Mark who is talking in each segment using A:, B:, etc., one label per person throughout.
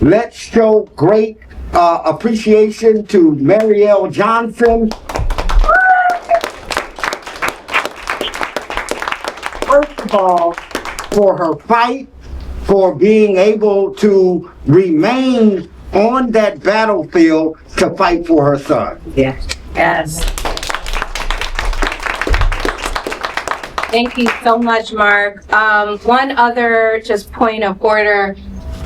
A: Let's show great appreciation to Marielle Johnson. First of all, for her fight, for being able to remain on that battlefield to fight for her son.
B: Yes. Yes. Thank you so much, Mark. One other just point of order,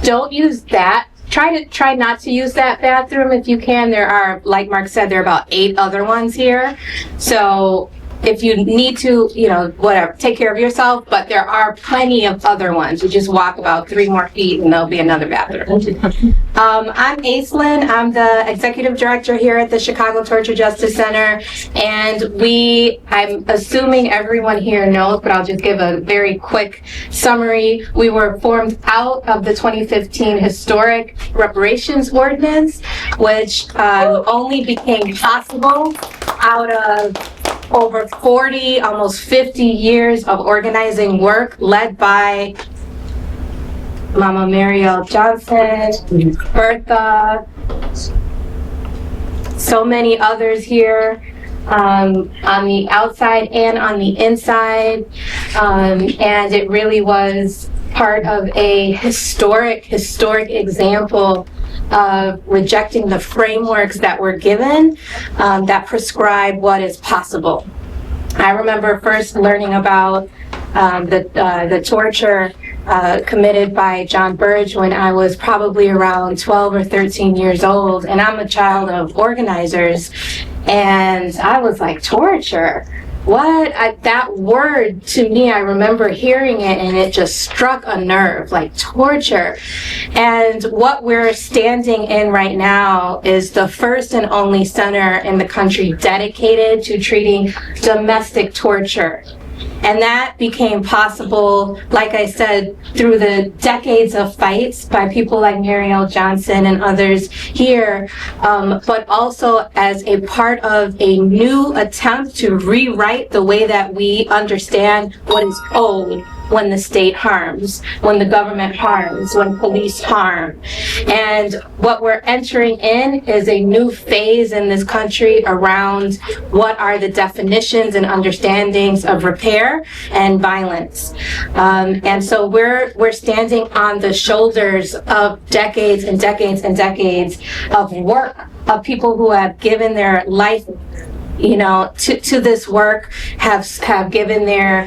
B: don't use that. Try not to use that bathroom if you can. There are, like Mark said, there are about 8 other ones here. So if you need to, you know, whatever, take care of yourself, but there are plenty of other ones. You just walk about 3 more feet and there'll be another bathroom. I'm Aislinn. I'm the executive director here at the Chicago Torture Justice Center. And I'm assuming everyone here knows, but I'll just give a very quick summary. We were formed out of the 2015 Historic Reparations Ordinance, which only became possible out of over 40, almost 50 years of organizing work led by Mama Marielle Johnson, Bertha, so many others here on the outside and on the inside. And it really was part of a historic example of rejecting the frameworks that were given that prescribe what is possible. I remember first learning about the torture committed by John Burge when I was probably around 12 or 13 years old, and I'm a child of organizers, and I was like, torture? What? That word, to me, I remember hearing it and it just struck a nerve, like torture. And what we're standing in right now is the first and only center in the country dedicated to treating domestic torture. And that became possible, like I said, through the decades of fights by people like Marielle Johnson and others here, but also as a part of a new attempt to rewrite the way that we understand what is owed when the state harms, when the government harms, when police harm. And what we're entering in is a new phase in this country around what are the definitions and understandings of repair and violence. And so we're standing on the shoulders of decades and decades and decades of work of people who have given their life, you know, to this work, have given their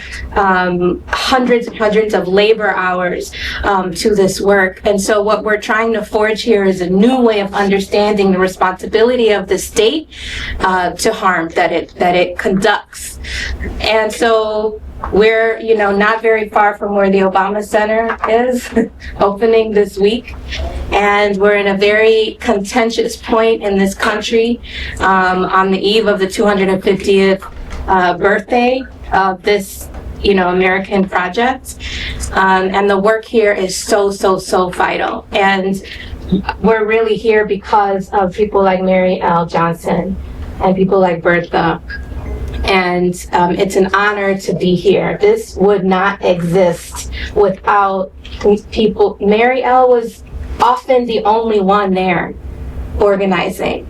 B: hundreds and hundreds of labor hours to this work. And so what we're trying to forge here is a new way of understanding the responsibility of the state to harm that it conducts. And so we're, you know, not very far from where the Obama Center is opening this week. And we're in a very contentious point in this country on the eve of the 250th birthday of this, you know, American project. And the work here is so vital. And we're really here because of people like Marielle Johnson and people like Bertha. And it's an honor to be here. This would not exist without people. Marielle was often the only one there organizing.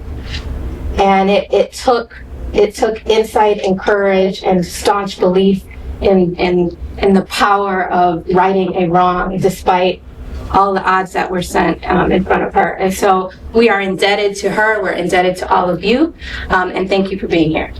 B: And it took insight and courage and staunch belief in the power of righting a wrong despite all the odds that were sent in front of her. And so we are indebted to her, we're indebted to all of you, and thank you for being here.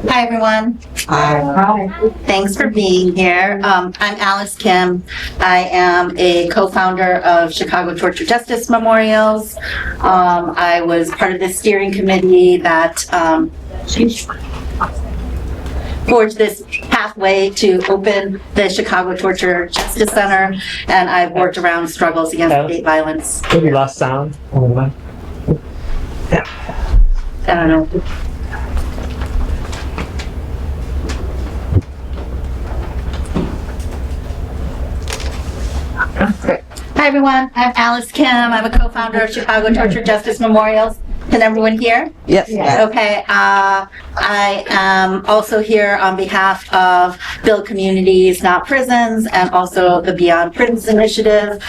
C: Hi, everyone.
A: Hi.
C: Thanks for being here. I'm Alice Kim. I am a co-founder of Chicago Torture Justice Memorials. I was part of the steering committee that forged this pathway to open the Chicago Torture Justice Center, and I've worked around struggles against state violence.
D: We lost sound.
C: I don't know. Hi, everyone. I'm Alice Kim. I'm a co-founder of Chicago Torture Justice Memorials. Can everyone hear?
D: Yes.
C: Okay. I am also here on behalf of Build Communities, Not Prisons, and also the Beyond Prisons Initiative.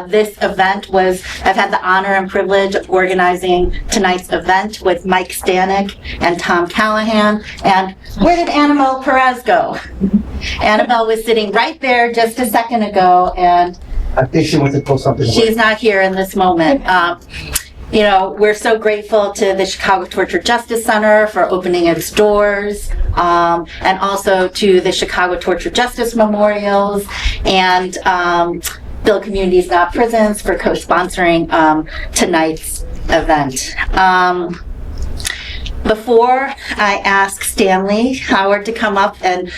C: This event I've had the honor and privilege of organizing tonight's event with Mike Stanek and Tom Callahan. And where did Annabelle Perez go? Annabelle was sitting right there just a second ago, and
A: I think she went to post something.
C: she's not here in this moment. You know, we're so grateful to the Chicago Torture Justice Center for opening its doors, and also to the Chicago Torture Justice Memorials and Build Communities Not Prisons for co-sponsoring tonight's event. Before I ask Stanley Howard to come up and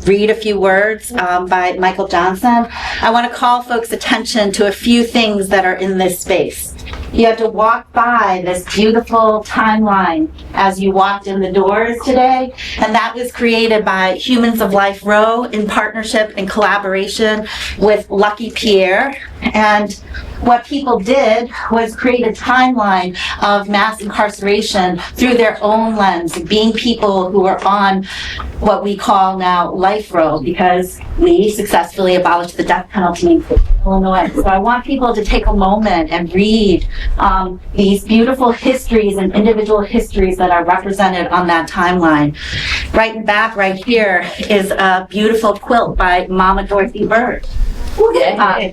C: read a few words by Michael Johnson, I want to call folks' attention to a few things that are in this space. You had to walk by this beautiful timeline as you walked in the doors today, and that was created by Humans of Life Row in partnership and collaboration with Lucky Pierre. And what people did was create a timeline of mass incarceration through their own lens, being people who are on what we call now Life Row, because we successfully abolished the death penalty in Illinois. So I want people to take a moment and read these beautiful histories and individual histories that are represented on that timeline. Right in back, right here, is a beautiful quilt by Mama Dorothy Bird.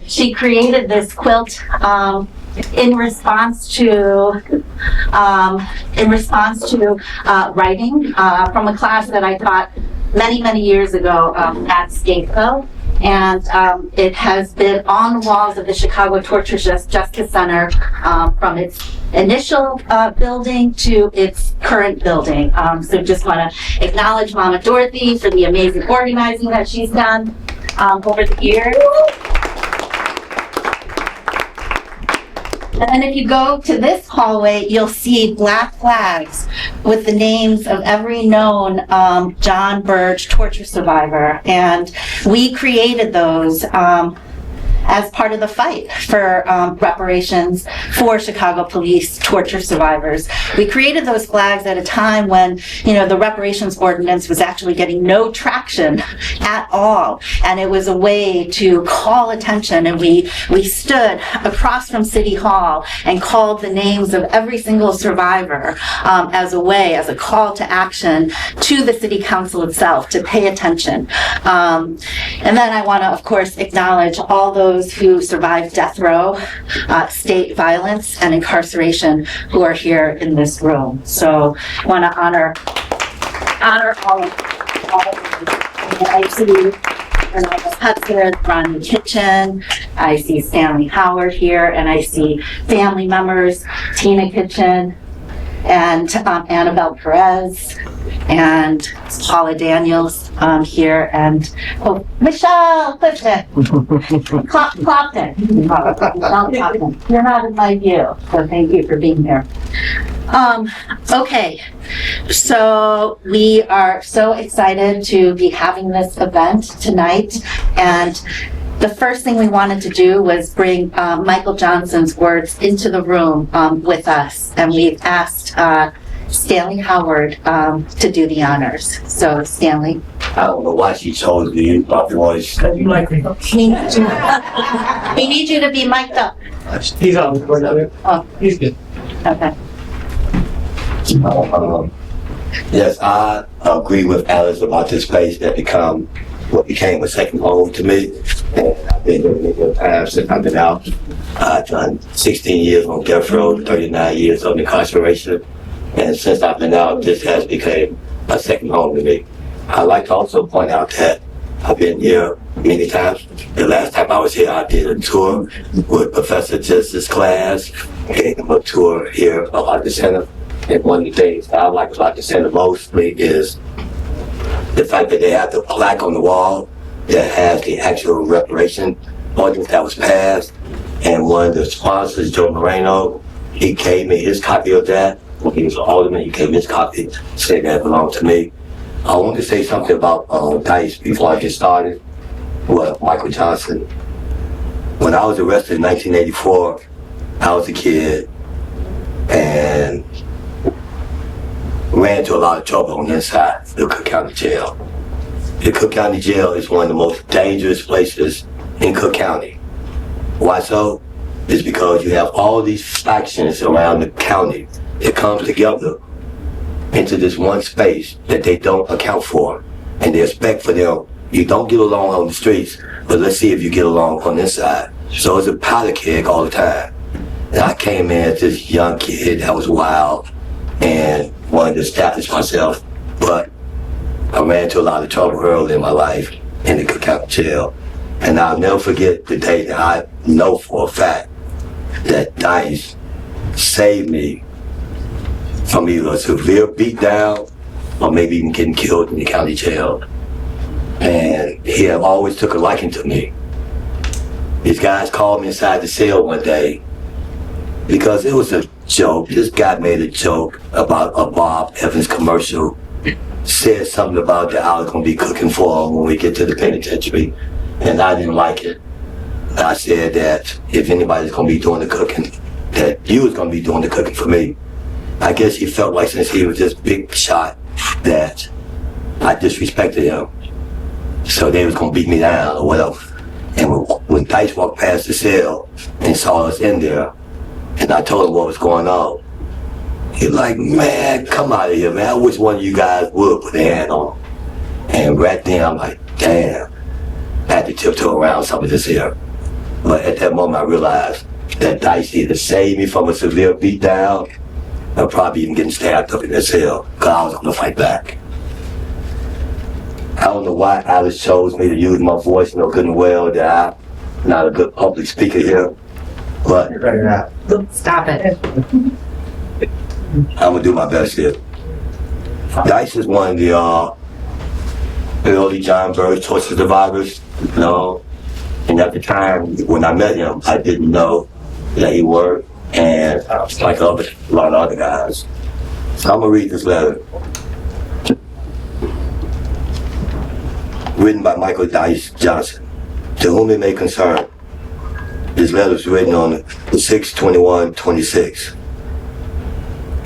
C: She created this quilt in response to writing from a class that I taught many years ago at Stateville. And it has been on the walls of the Chicago Torture Justice Center from its initial building to its current building. So just want to acknowledge Mama Dorothy for the amazing organizing that she's done over the years. And then if you go to this hallway, you'll see black flags with the names of every known John Burge torture survivor. And we created those as part of the fight for reparations for Chicago police torture survivors. We created those flags at a time when, you know, the reparations ordinance was actually getting no traction at all. And it was a way to call attention, and we stood across from City Hall and called the names of every single survivor as a call to action to the City Council itself to pay attention. And then I want to, of course, acknowledge all those who survived death row, state violence, and incarceration who are here in this room. So I want to honor all of them. I see Renata Hudson, Ronnie Kitchen, I see Stanley Howard here, and I see family members, Tina Kitchen, and Annabelle Perez, and Paula Daniels here, and Michelle Clifton. Clopton. You're not in my view, so thank you for being here. Okay, so we are so excited to be having this event tonight, and the first thing we wanted to do was bring Michael Johnson's words into the room with us, and we've asked Stanley Howard to do the honors. So, Stanley.
E: I don't know why she chose me in my voice.
C: We need you to be mic'd up.
F: He's on.
C: Oh,
F: He's good.
C: okay.
E: Yes, I agree with Alice about this place that became a second home to me. And I've been here many times since I've been out. I've done 16 years on death row, 39 years on incarceration. And since I've been out, this has become a second home to me. I'd like to also point out that I've been here many times. The last time I was here, I did a tour with Professor Justice's class, gave them a tour here about the center. And one of the things that I like about the center mostly is the fact that they have the plaque on the wall that has the actual reparation ordinance that was passed. And one of the sponsors, Joe Moreno, he gave me his copy of that. When he was an alderman, he gave me his copy, said that belonged to me. I want to say something about Dise before I get started. Well, Michael Johnson. When When I was arrested in 1984, I was a kid and ran into a lot of trouble on the inside of the Cook County Jail. The Cook County Jail is one of the most dangerous places in Cook County. Why so? It's because you have all these factions around the county that come together into this one space that they don't account for. And they expect for them, you don't get along on the streets, but let's see if you get along on the inside. So it's a powder keg all the time. And I came in as this young kid that was wild and wanted to establish myself, but I ran into a lot of trouble early in my life in the Cook County Jail. And I'll never forget the day that I know for a fact that Dise saved me from either a severe beatdown or maybe even getting killed in the county jail. And he had always took a liking to me. These guys called me inside the cell one day because it was a joke. This guy made a joke about a Bob Evans commercial, said something about that I was going to be cooking for him when we get to the penitentiary, and I didn't like it. I said that if anybody's going to be doing the cooking, that you was going to be doing the cooking for me. I guess he felt like since he was this big shot that I disrespected him, so they was going to beat me down or whatever. And when Dise walked past the cell and saw us in there, and I told him what was going on, he was like, man, come out of here, man. I wish one of you guys would put a hand on him. And right then I'm like, damn, I had to tiptoe around some of this here. But at that moment I realized that Dise either saved me from a severe beatdown or probably even getting stabbed up in that cell, because I was going to fight back. I don't know why Alice chose me to use my voice, good and well that I'm not a good public speaker here, but
C: Stop it.
E: I'm going to do my best here. Dise is one of the early John Burroughs torture survivors, and at the time when I met him, I didn't know that he worked, and like a lot of other guys. So I'm going to read this letter. Written by Michael Dise Johnson, to whom it may concern. This letter was written on the 6/21/26.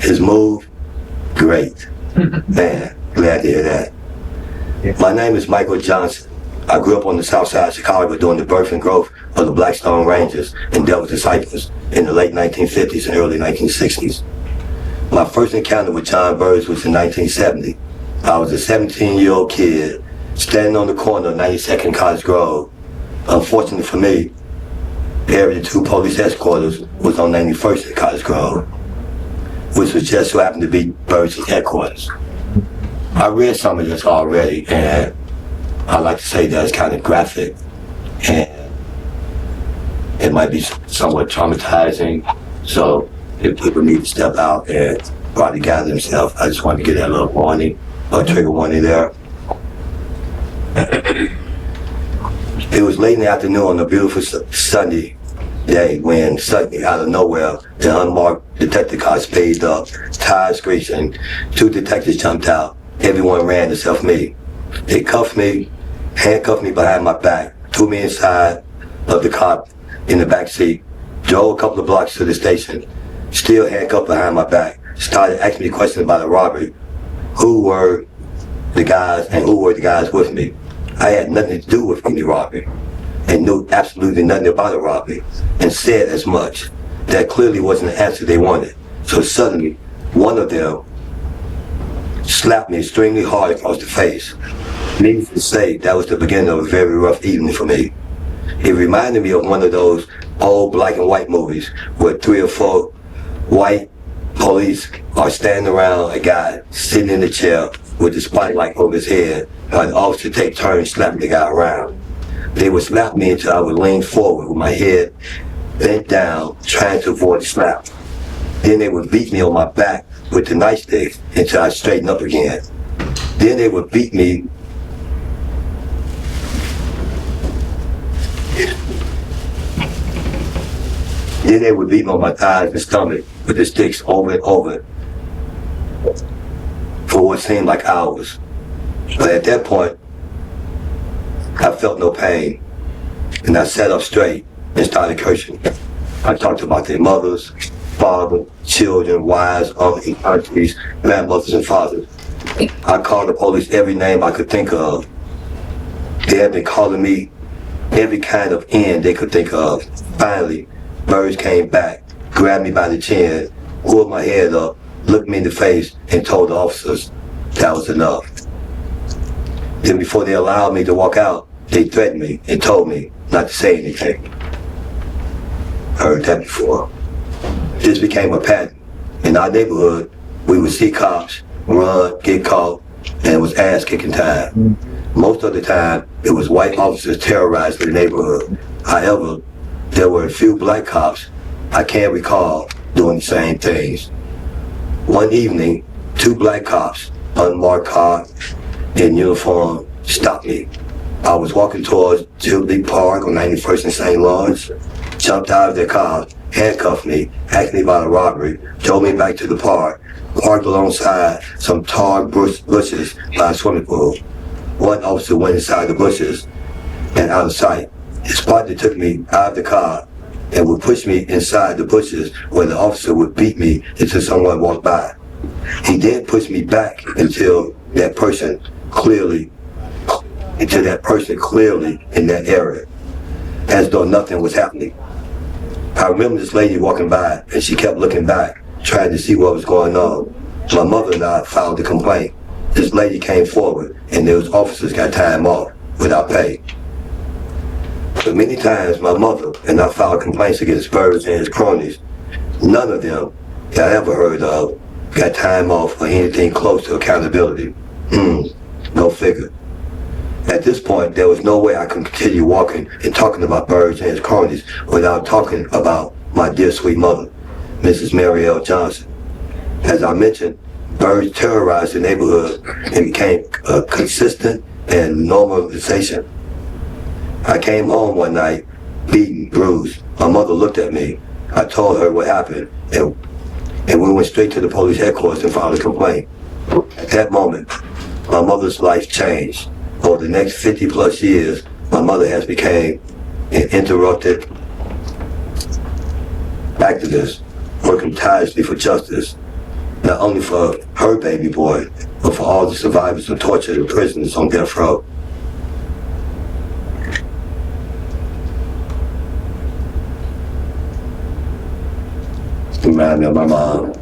E: His move, great. Man, glad to hear that. My name is Michael Johnson. I grew up on the south side of Chicago during the birth and growth of the Blackstone Rangers and Devil's Disciples in the late 1950s and early 1960s. My first encounter with John Burroughs was in 1970. I was a 17-year-old kid standing on the corner of 92nd and Cottage Grove. Unfortunately for me, Area 2 police headquarters was on 91st and Cottage Grove, which was just so happened to be Burroughs' headquarters. I read some of this already, and I like to say that it's kind of graphic, and it might be somewhat traumatizing, so if people need to step out and probably gather themselves, I just wanted to get that little warning, or trigger warning there. It was late in the afternoon on a beautiful Sunday day when suddenly, out of nowhere, the unmarked detective car speeded up, tires screeched, and two detectives jumped out. Everyone ran except me. They cuffed me, handcuffed me behind my back, threw me inside of the car in the back seat, drove a couple of blocks to the station, still handcuffed behind my back, started asking me questions about a robbery. Who were the guys and who were the guys with me? I had nothing to do with any robbery and knew absolutely nothing about a robbery, and said as much. That clearly wasn't the answer they wanted. So suddenly, one of them slapped me extremely hard across the face. Needless to say, that was the beginning of a very rough evening for me. It reminded me of one of those old black and white movies where 3 or 4 white police are standing around a guy sitting in the chair with the spotlight over his head, and the officer take turns slapping the guy around. They would slap me until I would lean forward with my head bent down, trying to avoid the slap. Then they would beat me on my back with the nightstick until I straightened up again. Then they would beat me on my thighs and stomach with the sticks over and over for what seemed like hours. But at that point, I felt no pain, and I sat up straight and started cursing. I talked about their mothers, father, children, wives, uncles, aunties, grandmothers, and fathers. I called the police every name I could think of. They had been calling me every kind of end they could think of. Finally, Burris came back, grabbed me by the chin, pulled my head up, looked me in the face, and told the officers that was enough. Then before they allowed me to walk out, they threatened me and told me not to say anything. Heard that before. This became a pattern. In our neighborhood, we would see cops, run, get caught, and it was ass-kicking time. Most of the time, it was white officers terrorizing the neighborhood. However, there were a few black cops I can't recall doing the same things. One evening, 2 black cops, unmarked car, in uniform, stopped me. I was walking towards Jubilee Park on 91st and St. Lawrence, jumped out of their car, handcuffed me, asked me about a robbery, drove me back to the park, parked alongside some tall bushes by a swimming pool. One officer went inside the bushes and out of sight. His partner took me out of the car and would push me inside the bushes where the officer would beat me until someone walked by. He then pushed me back until that person clearly in that area, as though nothing was happening. I remember this lady walking by and she kept looking back, trying to see what was going on. My mother and I filed a complaint. This lady came forward and those officers got time off without pay. But many times my mother and I filed complaints against Burris and his cronies. None of them that I ever heard of got time off or anything close to accountability. Go figure. At this point, there was no way I could continue walking and talking about Burris and his cronies without talking about my dear sweet mother, Mrs. Mary L. Johnson. As I mentioned, Burris terrorized the neighborhood and became a consistent and normalization. I came home one night, beaten, bruised. My mother looked at me. I told her what happened, and we went straight to the police headquarters and filed a complaint. At that moment, my mother's life changed. Over the next 50 plus years, my mother has become an uninterrupted activist, working tirelessly for justice, not only for her baby boy, but for all the survivors of torture and prisoners on death row. Remind me of my mom.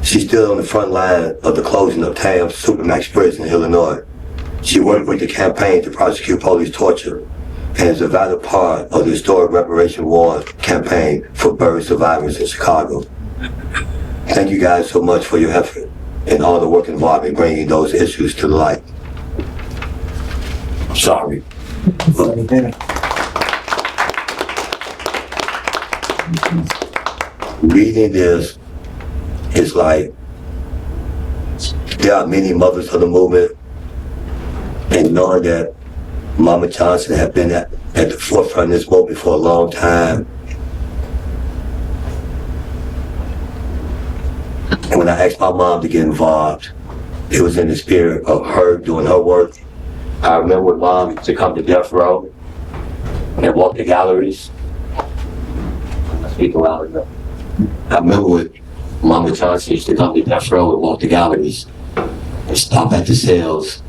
E: She's still on the front line of the closing of Tam's Supermax prison in Illinois. She worked with the campaign to prosecute police torture and is a vital part of the historic reparation war campaign for buried survivors in Chicago. Thank you guys so much for your effort and all the work involved in bringing those issues to the light. Sorry. Reading this, it's like there are many mothers of the movement, and knowing that Mama Johnson had been at the forefront of this movement for a long time. And when I asked my mom to get involved, it was in the spirit of her doing her work. I remember when Mom used to come to death row and walk the galleries. I speak aloud enough. I remember when Mama Johnson used to come to death row and walk the galleries and stop at the cells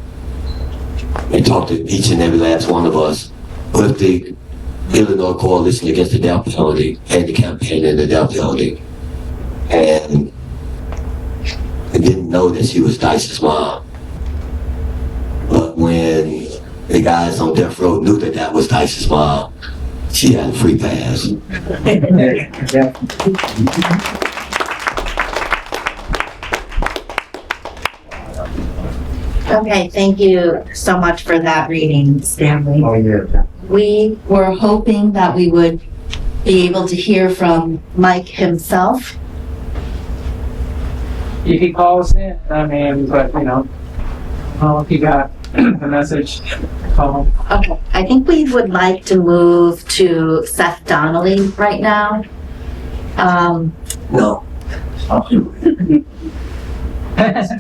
E: and talk to each and every last one of us with the Illinois Coalition Against the Death Penalty and the campaign in the death penalty. And I didn't know that she was Dice's mom. But when the guys on death row knew that that was Dice's mom, she had a free pass.
C: Okay, thank you so much for that reading, Stanley.
A: Oh, yeah.
C: We were hoping that we would be able to hear from Mike himself.
D: If he calls in, I mean, but you know, if he got the message, call him.
C: Okay, I think we would like to move to Seth Donnelly right now.
E: No.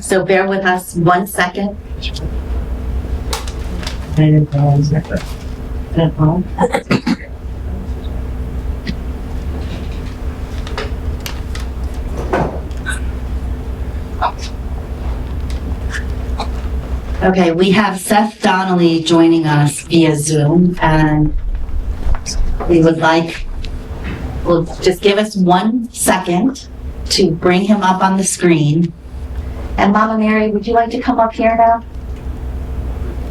C: So bear with us 1 second. Okay, we have Seth Donnelly joining us via Zoom, and we would like, well, just give us 1 second to bring him up on the screen. And Mama Mary, would you like to come up here now?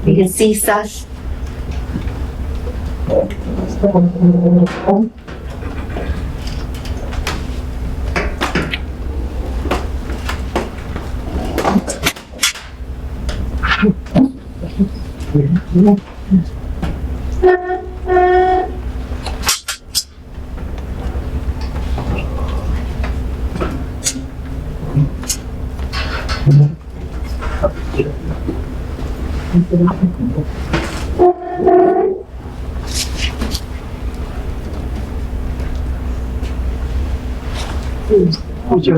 C: You can see Seth.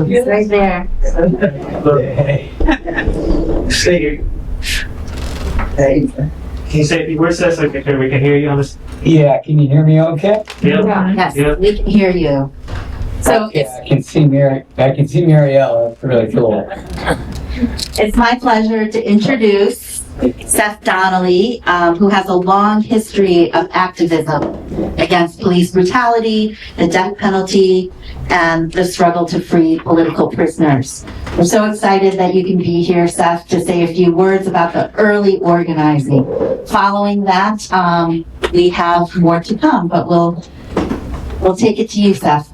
C: It's right there.
D: Stay here. Can you say a few words, so we can hear you on this?
F: Yeah, can you hear me okay?
D: Yeah.
C: Yes,
D: Yeah.
C: we can hear you. So
F: Yeah, I can see Marielle. That's really cool.
C: it's my pleasure to introduce Seth Donnelly, who has a long history of activism against police brutality, the death penalty, and the struggle to free political prisoners. We're so excited that you can be here, Seth, to say a few words about the early organizing. Following that, we have more to come, but we'll take it to you, Seth.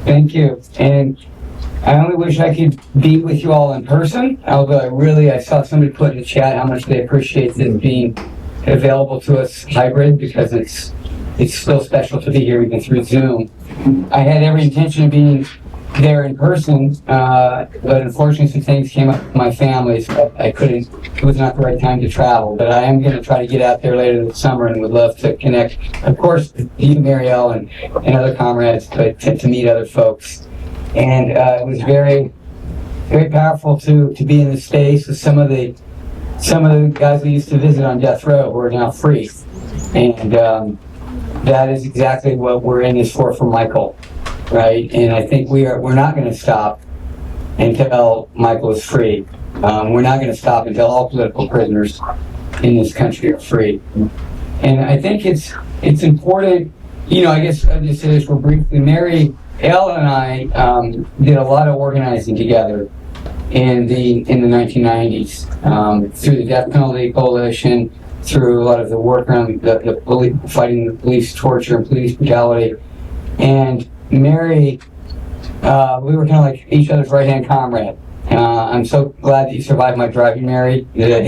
F: Thank you. And I only wish I could be with you all in person, although I saw somebody put in the chat how much they appreciate this being available to us hybrid, because it's still special to be here even through Zoom. I had every intention of being there in person, but unfortunately some things came up with my family, so I couldn't, it was not the right time to travel. But I am going to try to get out there later this summer and would love to connect, of course, with you, Marielle, and other comrades, but to meet other folks. And it was very, very powerful to be in the space with some of the guys we used to visit on death row who are now free. And that is exactly what we're in this for Michael, right? And I think we're not going to stop until Michael is free. We're not going to stop until all political prisoners in this country are free. And I think it's important, I guess I'll just say this real briefly. Mary Elle and I did a lot of organizing together in the 1990s through the Death Penalty Coalition, through a lot of the work around fighting the police torture and police brutality. And Mary, we were kind of like each other's right-hand comrade. I'm so glad that you survived my driving, Mary. You're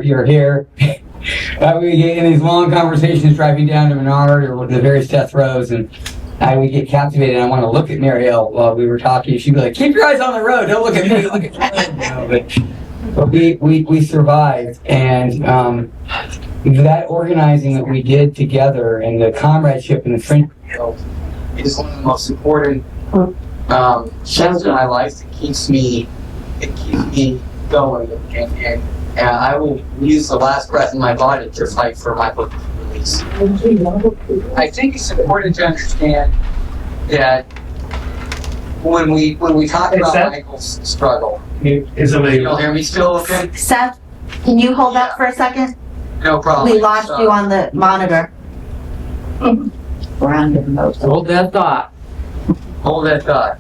F: here. We get in these long conversations driving down to Menard or the various death rows, and I would get captivated. And I want to look at Marielle while we were talking. She'd be like, "Keep your eyes on the road. Don't look at me. Look at me." But we survived, and that organizing that we did together, and the comradeship and the friendship is one of the most important shows in my life. It keeps me going, and I will use the last breath in my body to fight for Michael's release. I think it's important to understand that when we talk about Michael's struggle.
D: Is somebody?
F: You'll hear me still okay?
C: Seth, can you hold up for a second?
F: No problem.
C: We lost you on the monitor. We're on the remote.
F: Hold that thought. Hold that thought.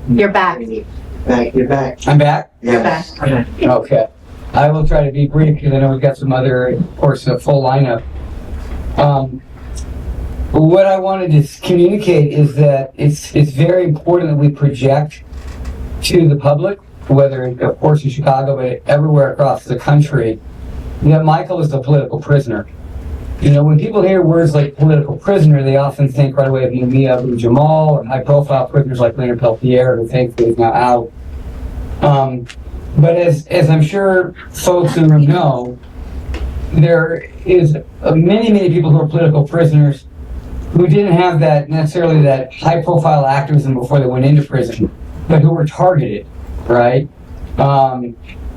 C: You're back.
A: You're back.
F: I'm back?
C: You're back.
F: Okay. I will try to be brief because I know we've got some other, of course, a full lineup. What I wanted to communicate is that it's very important that we project to the public, whether, of course, in Chicago, but everywhere across the country, that Michael is a political prisoner. When people hear words like political prisoner, they often think right away of Mumia Abu-Jamal or high-profile prisoners like Leonard Peltier, who thankfully is now out. But as I'm sure folks in the room know, there is many people who are political prisoners who didn't have that necessarily that high-profile activism before they went into prison, but who were targeted, right?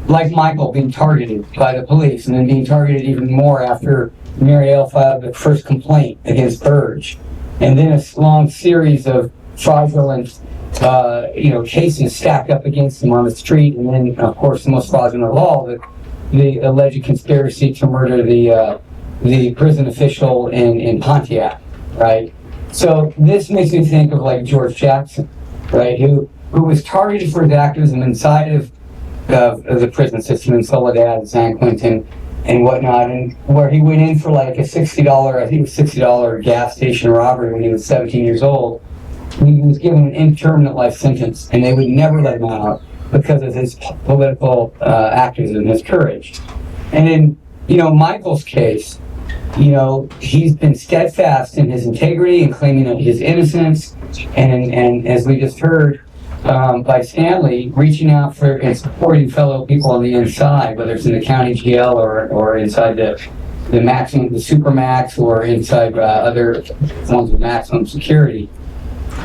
F: Like Michael being targeted by the police, and then being targeted even more after Marielle filed the first complaint against Burge, and then a long series of fraudulent, cases stacked up against him on the street, and then, of course, the most fraudulent of all, the alleged conspiracy to murder the prison official in Pontiac, right? So this makes me think of like George Jackson, right, who was targeted for his activism inside of the prison system in Soledad and San Quentin and whatnot, and where he went in for like a $60 gas station robbery when he was 17 years old. He was given an indeterminate life sentence, and they would never let him out because of his political activism, his courage. And in, Michael's case, he's been steadfast in his integrity and claiming his innocence, and as we just heard by Stanley, reaching out for and supporting fellow people on the inside, whether it's in the county jail or inside the supermax, or inside other forms of maximum security.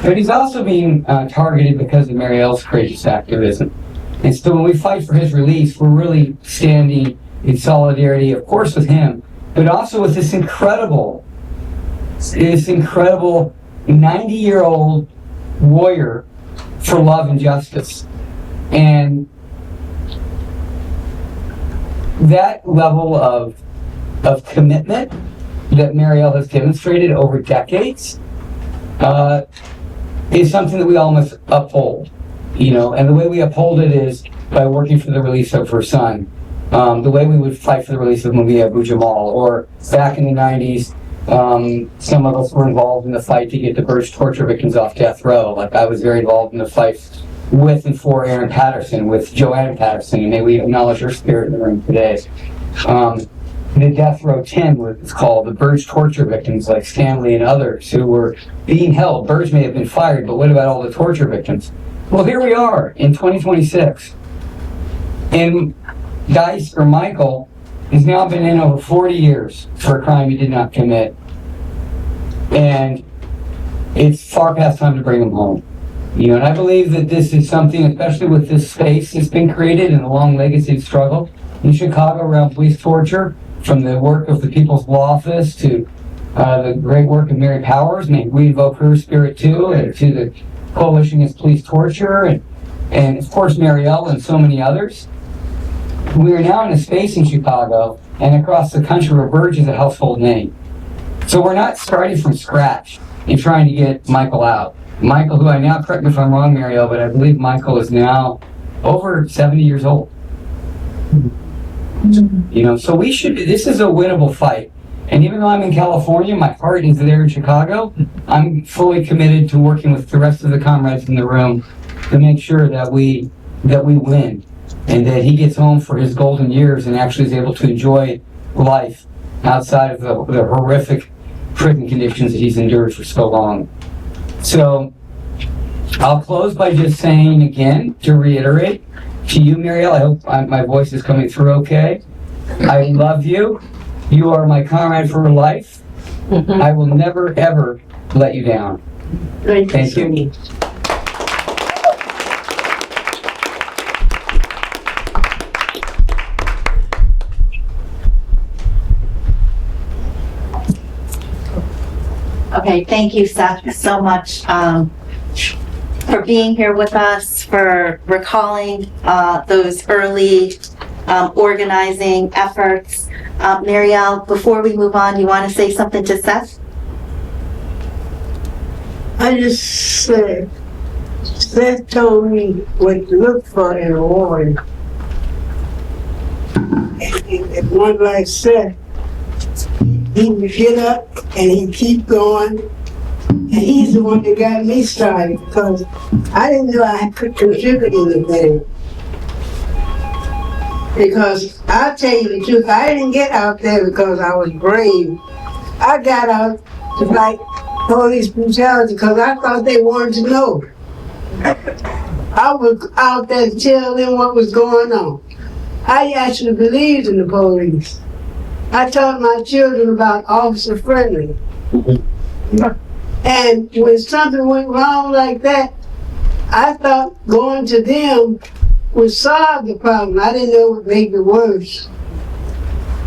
F: But he's also being targeted because of Marielle's courageous activism. And so when we fight for his release, we're really standing in solidarity, of course, with him, but also with this incredible 90-year-old warrior for love and justice. And that level of commitment that Marielle has demonstrated over decades is something that we all must uphold, and the way we uphold it is by working for the release of her son, the way we would fight for the release of Mumia Abu-Jamal, or back in the 90s, some of us were involved in the fight to get the Burge torture victims off death row. Like I was very involved in the fight with and for Aaron Patterson, with Joanna Patterson, and may we acknowledge her spirit in the room today. The Death Row 10 was called, the Burge torture victims like Stanley and others who were being held. Burge may have been fired, but what about all the torture victims? Well, here we are in 2026. And Michael has now been in over 40 years for a crime he did not commit. And it's far past time to bring him home. And I believe that this is something, especially with this space that's been created and a long legacy of struggle in Chicago around police torture, from the work of the People's Law Office to the great work of Mary Powers, and we invoke her spirit too, and to the Coalition Against Police Torture, and of course Marielle and so many others. We are now in a space in Chicago and across the country where Burge is a household name. So we're not starting from scratch in trying to get Michael out. Michael, who I now, correct me if I'm wrong, Marielle, but I believe Michael is now over 70 years old. So this is a winnable fight. And even though I'm in California, my heart is there in Chicago. I'm fully committed to working with the rest of the comrades in the room to make sure that we win, and that he gets home for his golden years and actually is able to enjoy life outside of the horrific prison conditions that he's endured for so long. So I'll close by just saying again, to reiterate, to you, Marielle, I hope my voice is coming through okay. I love you. You are my comrade for life. I will never, ever let you down. Thank you.
C: Okay, thank you, Seth, so much for being here with us, for recalling those early organizing efforts. Marielle, before we move on, you want to say something to Seth?
G: I just said, Seth told me what to look for in a warrior. And one like Seth, he would get up and he'd keep going. And he's the one that got me started, because I didn't know I could contribute anything. Because I'll tell you the truth, I didn't get out there because I was brave. I got out to fight police brutality because I thought they wanted to know. I was out there to tell them what was going on. I actually believed in the police. I taught my children about officer friendly. And when something went wrong like that, I thought going to them would solve the problem. I didn't know it would make it worse.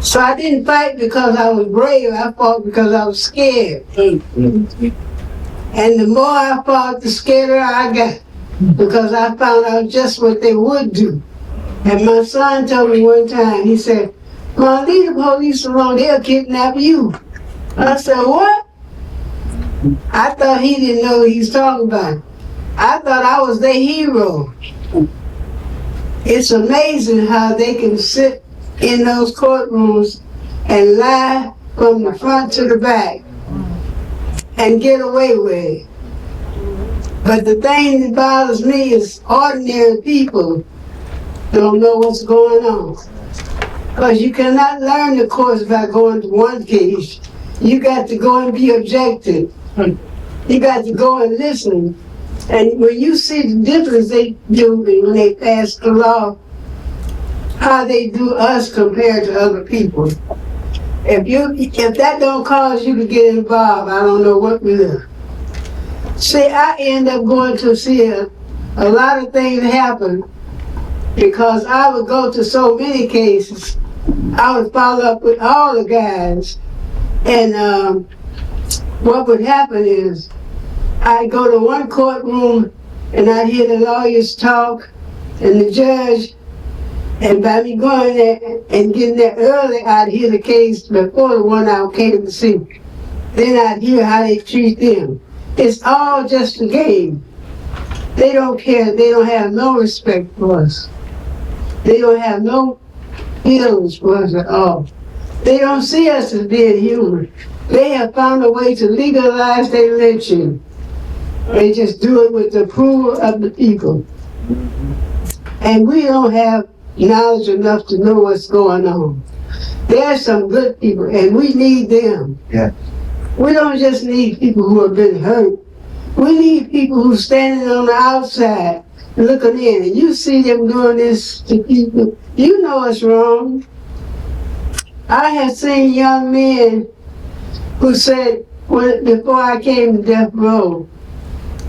G: So I didn't fight because I was brave. I fought because I was scared. And the more I fought, the scarier I got, because I found out just what they would do. And my son told me one time, he said, "Mom, leave the police alone, they'll kidnap you." I said, "What?" I thought he didn't know what he was talking about. I thought I was their hero. It's amazing how they can sit in those courtrooms and lie from the front to the back and get away with it. But the thing that bothers me is ordinary people don't know what's going on. Because you cannot learn the course by going to one case. You got to go and be objective. You got to go and listen. And when you see the difference they do when they pass the law, how they do us compared to other people. If that don't cause you to get involved, I don't know what will. See, I end up going to see a lot of things happen because I would go to so many cases. I would follow up with all the guys, and what would happen is I'd go to one courtroom and I'd hear the lawyers talk and the judge, and by me going there and getting there early, I'd hear the case before the one I came to see. Then I'd hear how they treat them. It's all just a game. They don't care. They don't have no respect for us. They don't have no feelings for us at all. They don't see us as being human. They have found a way to legalize their lynching. They just do it with the approval of the people. And we don't have knowledge enough to know what's going on. There are some good people, and we need them.
A: Yeah.
G: We don't just need people who have been hurt. We need people who are standing on the outside looking in. And you see them doing this to people. You know it's wrong. I have seen young men who said, before I came to death row,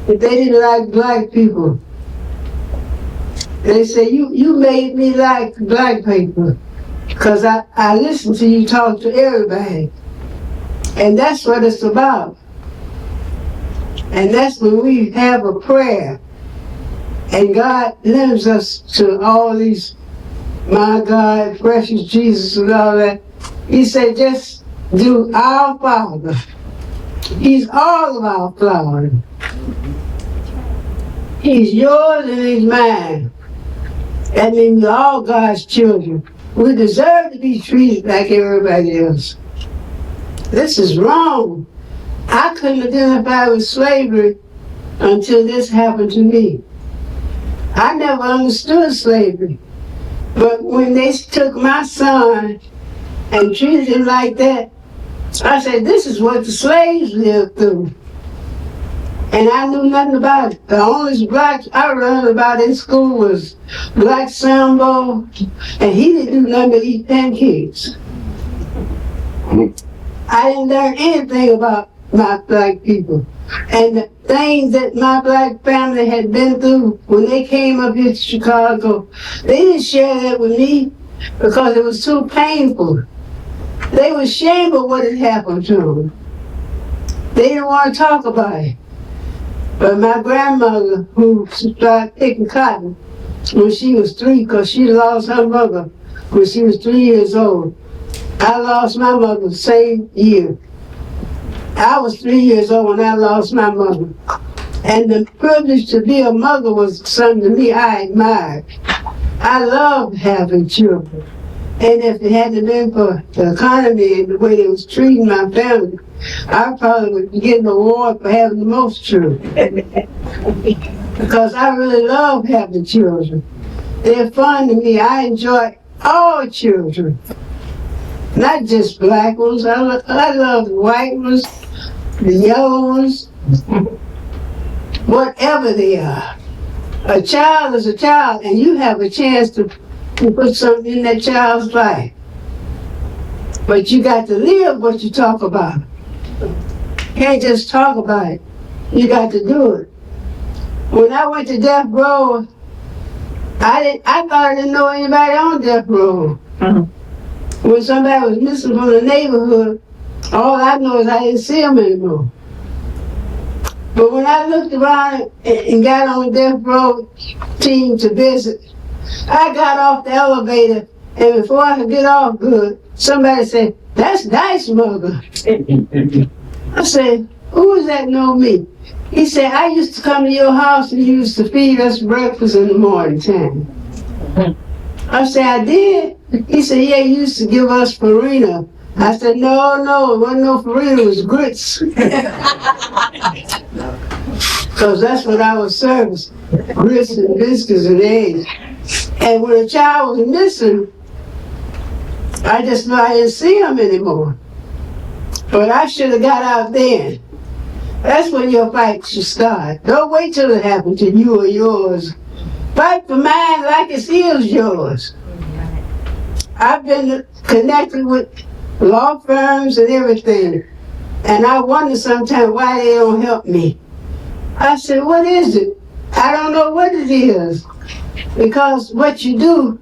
G: that they didn't like black people. They say, you made me like black people because I listened to you talk to everybody. And that's what it's about. And that's when we have a prayer and God limits us to all these, my God, precious Jesus and all that. He said, just do our Father. He's all of our Father. He's yours and he's mine. That means we're all God's children. We deserve to be treated like everybody else. This is wrong. I couldn't identify with slavery until this happened to me. I never understood slavery. But when they took my son and treated him like that, I said, this is what the slaves lived through. And I knew nothing about it. The only black I learned about in school was Black Sambo, and he didn't do nothing but eat pancakes. I didn't learn anything about my black people. And the things that my black family had been through when they came up here to Chicago, they didn't share that with me because it was too painful. They were ashamed of what had happened to them. They didn't want to talk about it. But my grandmother, who started picking cotton when she was 3, because she lost her mother when she was 3 years old. I lost my mother the same year. I was 3 years old when I lost my mother. And the privilege to be a mother was something to me I admired. I loved having children. And if it hadn't been for the economy and the way they was treating my family, I probably would be getting an award for having the most children. Because I really love having children. They're fun to me. I enjoy all children. Not just black ones. I love the white ones, the yellow ones, whatever they are. A child is a child, and you have a chance to put something in that child's life. But you got to live what you talk about. You can't just talk about it. You got to do it. When I went to death row, I thought I didn't know anybody on death row. When somebody was missing from the neighborhood, all I know is I didn't see them anymore. But when I looked around and got on the death row team to visit, I got off the elevator, and before I could get off good, somebody said, "That's Dice mother." I said, "Who is that know me?" He said, "I used to come to your house and you used to feed us breakfast in the morning time." I said, "I did?" He said, "Yeah, you used to give us farina." I said, no, it wasn't no farina, it was grits. Because that's what I was serving, grits and biscuits and eggs. And when a child was missing, I just knew I didn't see him anymore. But I should have got out then. That's when your fight should start. Don't wait till it happens to you or yours. Fight for mine like it is yours. I've been connected with law firms and everything, and I wonder sometimes why they don't help me. I said, what is it? I don't know what it is. Because what you do,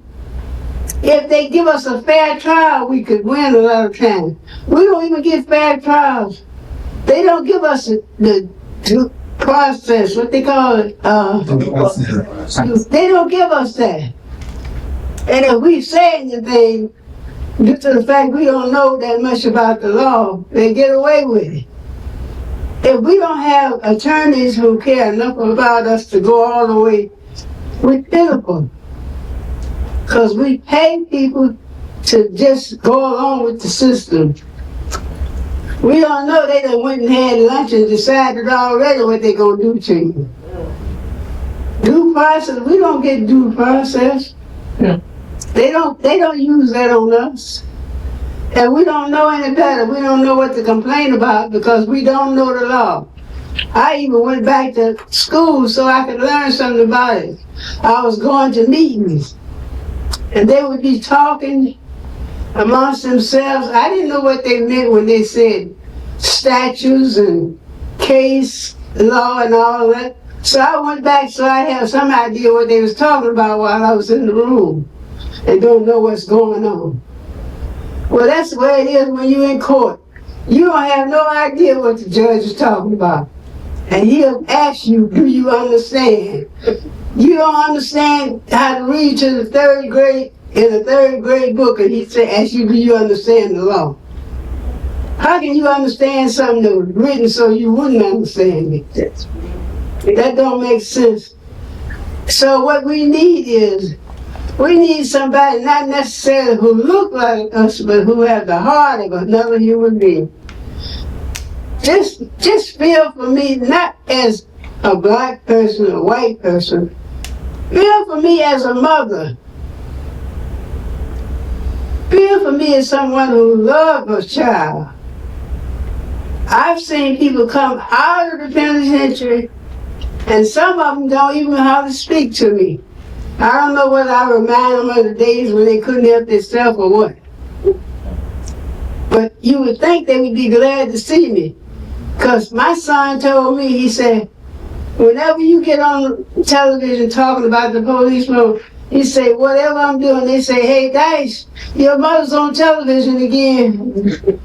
G: if they give us a fair trial, we could win a lot of times. We don't even get fair trials. They don't give us the process, what they call it. They don't give us that. And if we say anything, due to the fact we don't know that much about the law, they get away with it. If we don't have attorneys who care enough about us to go all the way, we're pitiful. Because we pay people to just go along with the system. We don't know they done went and had lunch and decided already what they're going to do to you. Due process, we don't get due process.
D: Yeah.
G: They don't use that on us. And we don't know any better. We don't know what to complain about because we don't know the law. I even went back to school so I could learn something about it. I was going to meetings and they would be talking amongst themselves. I didn't know what they meant when they said statutes and case law and all that. So I went back so I had some idea what they was talking about while I was in the room and don't know what's going on. Well, that's the way it is when you're in court. You don't have no idea what the judge is talking about. And he'll ask you, do you understand? You don't understand how to read to the third grade, in a third grade book, and he'd ask you, do you understand the law? How can you understand something that was written so you wouldn't understand it? That don't make sense. So what we need is, we need somebody not necessarily who look like us, but who have the heart of another human being. Just feel for me, not as a black person, a white person. Feel for me as a mother. Feel for me as someone who loves a child. I've seen people come out of the penitentiary, and some of them don't even know how to speak to me. I don't know whether I remind them of the days when they couldn't help themselves or what. But you would think they would be glad to see me. Because my son told me, he said, whenever you get on television talking about the policeman, he said, whatever I'm doing, they say, hey, Dice, your mother's on television again.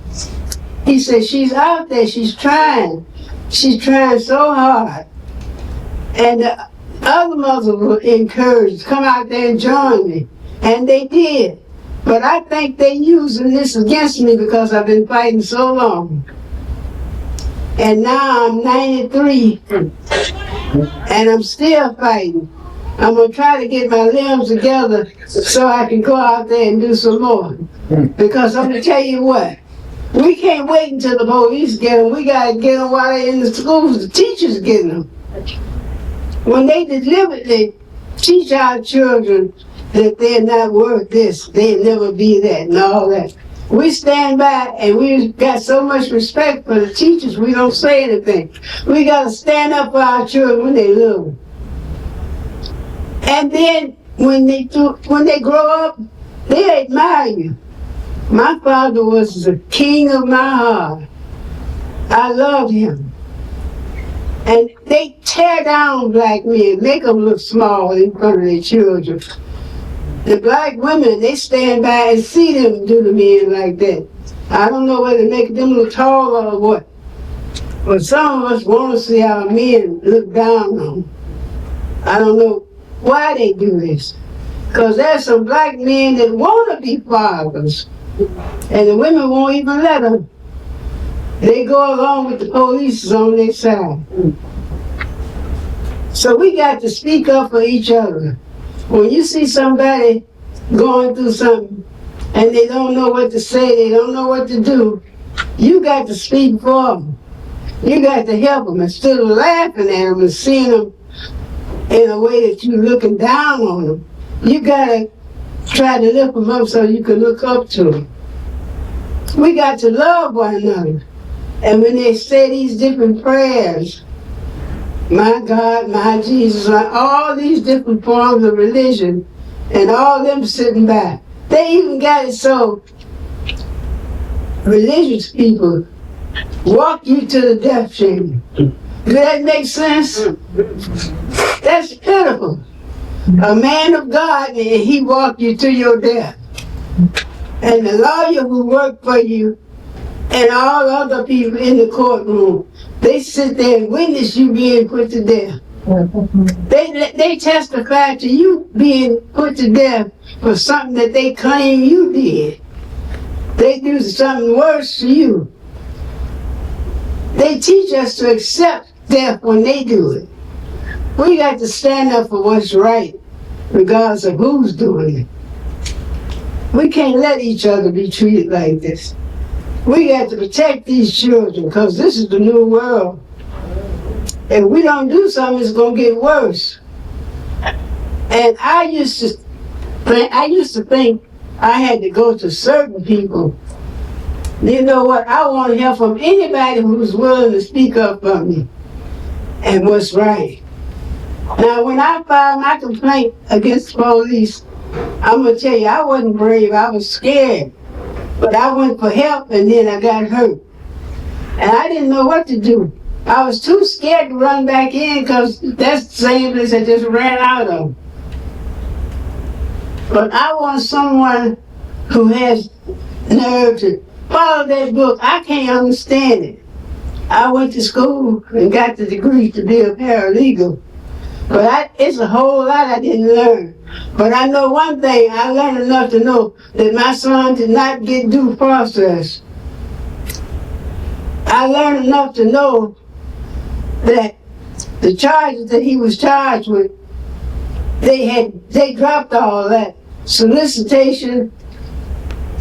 G: He said, she's out there, she's trying. She's trying so hard. And the other mothers were encouraged to come out there and join me. And they did. But I think they're using this against me because I've been fighting so long. And now I'm 93, and I'm still fighting. I'm going to try to get my limbs together so I can go out there and do some more. Because I'm going to tell you what, we can't wait until the police get them. We got to get them while they're in the schools. The teachers getting them. When they deliberately teach our children that they're not worth this, they'll never be that and all that. We stand back and we've got so much respect for the teachers, we don't say anything. We got to stand up for our children when they little. And then when they grow up, they admire you. My father was the king of my heart. I loved him. And they tear down black men, make them look small in front of their children. The black women, they stand by and see them do the men like that. I don't know whether to make them look tall or what. But some of us want to see our men look down on them. I don't know why they do this. Because there's some black men that want to be fathers. And the women won't even let them. They go along with the police on their side. So we got to speak up for each other. When you see somebody going through something and they don't know what to say, they don't know what to do, you got to speak for them. You got to help them instead of laughing at them and seeing them in a way that you're looking down on them. You got to try to lift them up so you can look up to them. We got to love one another. And when they say these different prayers, my God, my Jesus, all these different forms of religion, and all them sitting back, they even got it so religious people walk you to the death chamber. Do that make sense? That's pitiful. A man of God, and he walked you to your death. And the lawyer who worked for you and all other people in the courtroom, they sit there and witness you being put to death. They testify to you being put to death for something that they claim you did. They do something worse to you. They teach us to accept death when they do it. We got to stand up for what's right, regardless of who's doing it. We can't let each other be treated like this. We got to protect these children, because this is the new world. If we don't do something, it's going to get worse. And I used to think I had to go to certain people. You know what? I want to hear from anybody who's willing to speak up for me and what's right. Now, when I filed my complaint against the police, I'm going to tell you, I wasn't brave. I was scared. But I went for help, and then I got hurt. And I didn't know what to do. I was too scared to run back in, because that's the same place I just ran out of. But I want someone who has nerve to follow that book. I can't understand it. I went to school and got the degree to be a paralegal. But it's a whole lot I didn't learn. But I know one thing, I learned enough to know that my son did not get due process. I learned enough to know that the charges that he was charged with, they dropped all that. Solicitation,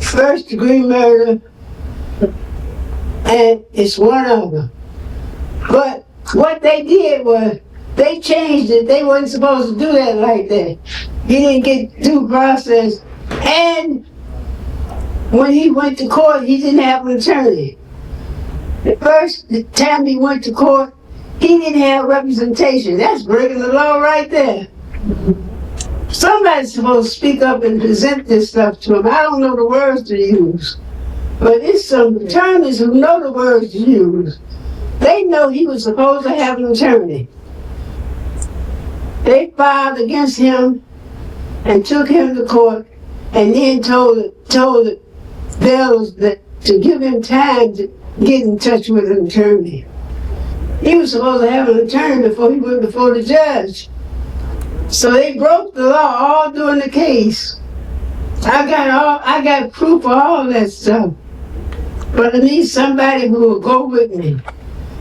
G: first degree murder, and it's one of them. But what they did was, they changed it. They weren't supposed to do that like that. He didn't get due process. And when he went to court, he didn't have an attorney. The first time he went to court, he didn't have representation. That's breaking the law right there. Somebody's supposed to speak up and present this stuff to him. I don't know the words to use. But it's some attorneys who know the words to use. They know he was supposed to have an attorney. They filed against him and took him to court, and then told the bailiffs that to give him time to get in touch with an attorney. He was supposed to have an attorney before he went before the judge. So they broke the law all during the case. I got proof of all that stuff. But I need somebody who will go with me.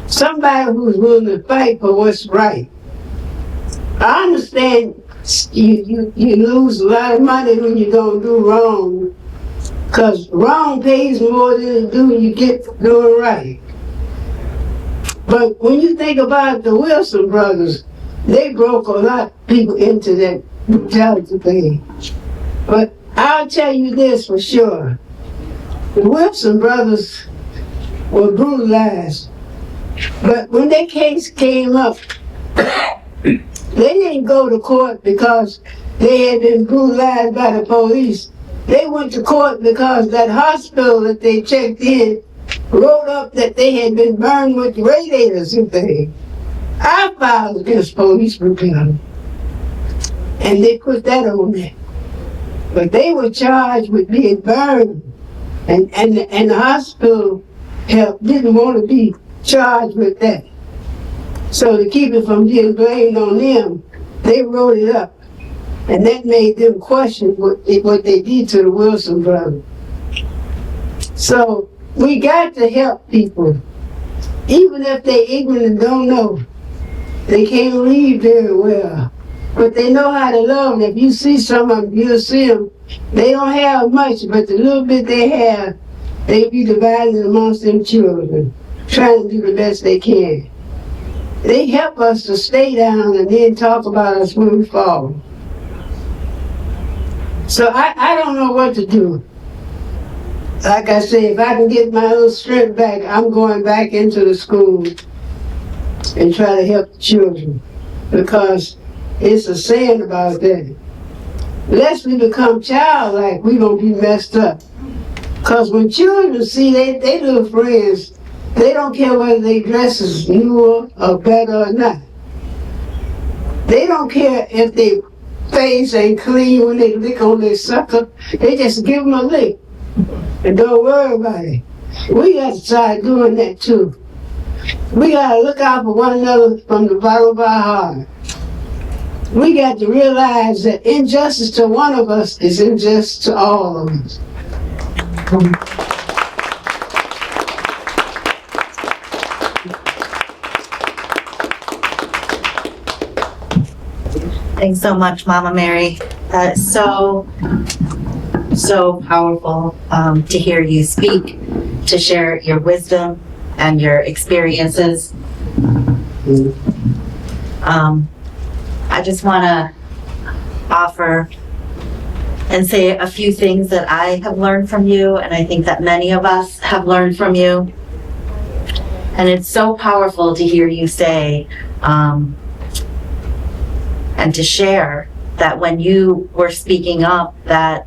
G: Somebody who's willing to fight for what's right. I understand you lose a lot of money when you don't do wrong, because wrong pays more than you get for doing right. But when you think about the Wilson brothers, they broke a lot of people into that brutality thing. But I'll tell you this for sure. The Wilson brothers were brutalized. But when their case came up, They didn't go to court because they had been brutalized by the police. They went to court because that hospital that they checked in wrote up that they had been burned with radiators and things. I filed against police brutality. And they put that on there. But they were charged with being burned. And the hospital help didn't want to be charged with that. So to keep it from being blamed on them, they wrote it up. And that made them question what they did to the Wilson brothers. So we got to help people. Even if they're ignorant and don't know. They can't read very well. But they know how to love. And if you see some of them, you'll see them. They don't have much, but the little bit they have, they be divided amongst them children, trying to do the best they can. They help us to stay down and then talk about us when we fall. So I don't know what to do. Like I say, if I can get my little strength back, I'm going back into the school and try to help the children. Because it's a saying about that. Lest we become childlike, we're going to be messed up. Because when children see they little friends, they don't care whether they dress as newer or better or not. They don't care if their face ain't clean when they lick on their sucker. They just give them a lick and don't worry about it. We got to start doing that too. We got to look out for one another from the bottom of our heart. We got to realize that injustice to one of us is injustice to all of us.
C: Thanks so much, Mama Mary. So powerful to hear you speak, to share your wisdom and your experiences. I just want to offer and say a few things that I have learned from you, and I think that many of us have learned from you. And it's so powerful to hear you say and to share that when you were speaking up, that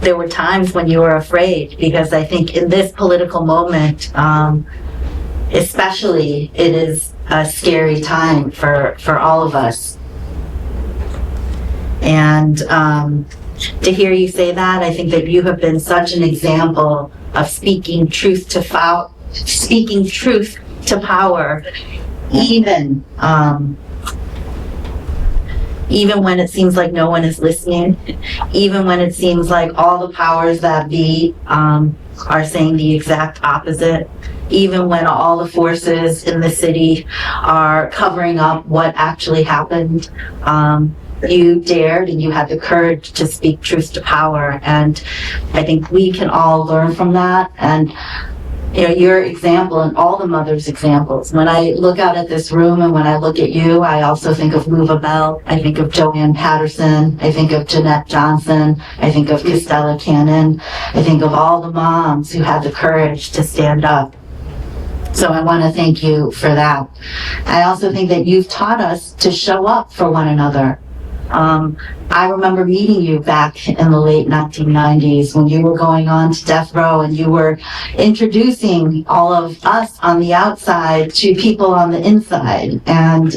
C: there were times when you were afraid, because I think in this political moment, especially, it is a scary time for all of us. And to hear you say that, I think that you have been such an example of speaking truth to power, even when it seems like no one is listening, even when it seems like all the powers that be are saying the exact opposite, even when all the forces in the city are covering up what actually happened. You dared and you had the courage to speak truth to power, and I think we can all learn from that. And you know, your example and all the mothers' examples. When I look out at this room and when I look at you, I also think of Luva Bell, I think of Joanne Patterson, I think of Jeanette Johnson, I think of Costella Cannon, I think of all the moms who had the courage to stand up. So I want to thank you for that. I also think that you've taught us to show up for one another. I remember meeting you back in the late 1990s when you were going on to death row and you were introducing all of us on the outside to people on the inside. And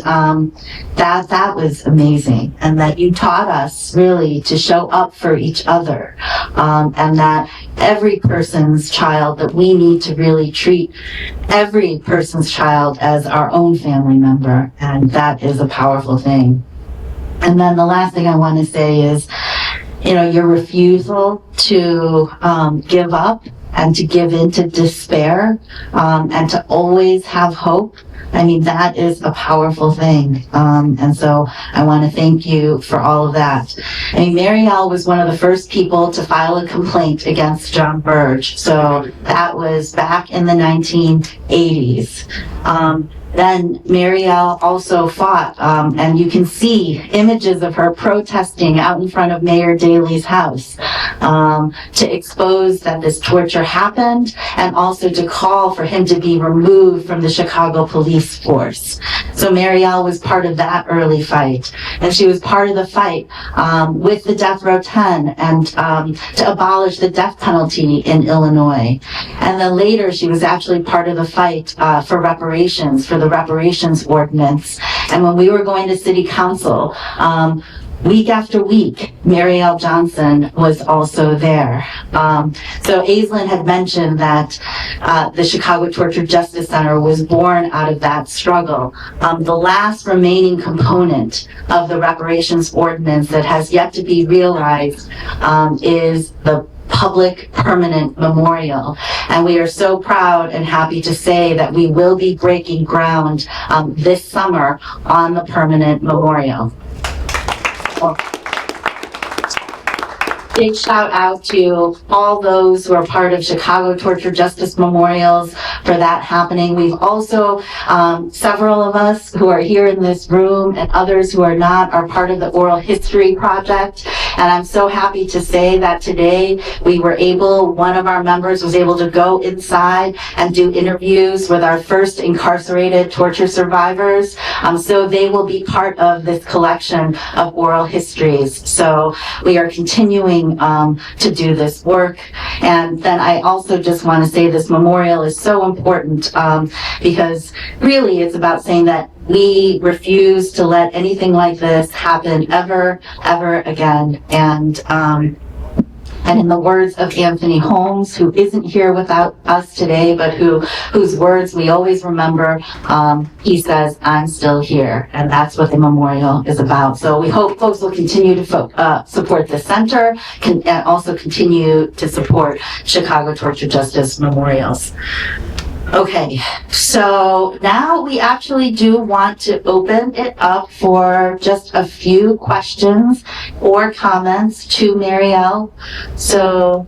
C: that was amazing. And that you taught us really to show up for each other. And that every person's child, that we need to really treat every person's child as our own family member. And that is a powerful thing. And then the last thing I want to say is, you know, your refusal to give up and to give in to despair and to always have hope. I mean, that is a powerful thing. And so I want to thank you for all of that. I mean, Marielle was one of the first people to file a complaint against John Burge. So that was back in the 1980s. Then Marielle also fought, and you can see images of her protesting out in front of Mayor Daley's house. to expose that this torture happened, and also to call for him to be removed from the Chicago police force. So Marielle was part of that early fight, and she was part of the fight with the Death Row 10 and to abolish the death penalty in Illinois. And then later she was actually part of the fight for reparations, for the reparations ordinance. And when we were going to city council, week after week, Marielle Johnson was also there. So Aislinn had mentioned that the Chicago Torture Justice Center was born out of that struggle. The last remaining component of the reparations ordinance that has yet to be realized is the public permanent memorial. And we are so proud and happy to say that we will be breaking ground this summer on the permanent memorial. Big shout out to all those who are part of Chicago Torture Justice Memorials for that happening. We've also, several of us who are here in this room and others who are not are part of the Oral History Project. And I'm so happy to say that today one of our members was able to go inside and do interviews with our first incarcerated torture survivors. So they will be part of this collection of oral histories. So we are continuing to do this work. And then I also just want to say this memorial is so important because really it's about saying that we refuse to let anything like this happen ever again. And in the words of Anthony Holmes, who isn't here without us today, but whose words we always remember, he says, "I'm still here." And that's what the memorial is about. So we hope folks will continue to support the center and also continue to support Chicago Torture Justice Memorials. Okay, so now we actually do want to open it up for just a few questions or comments to Marielle. So,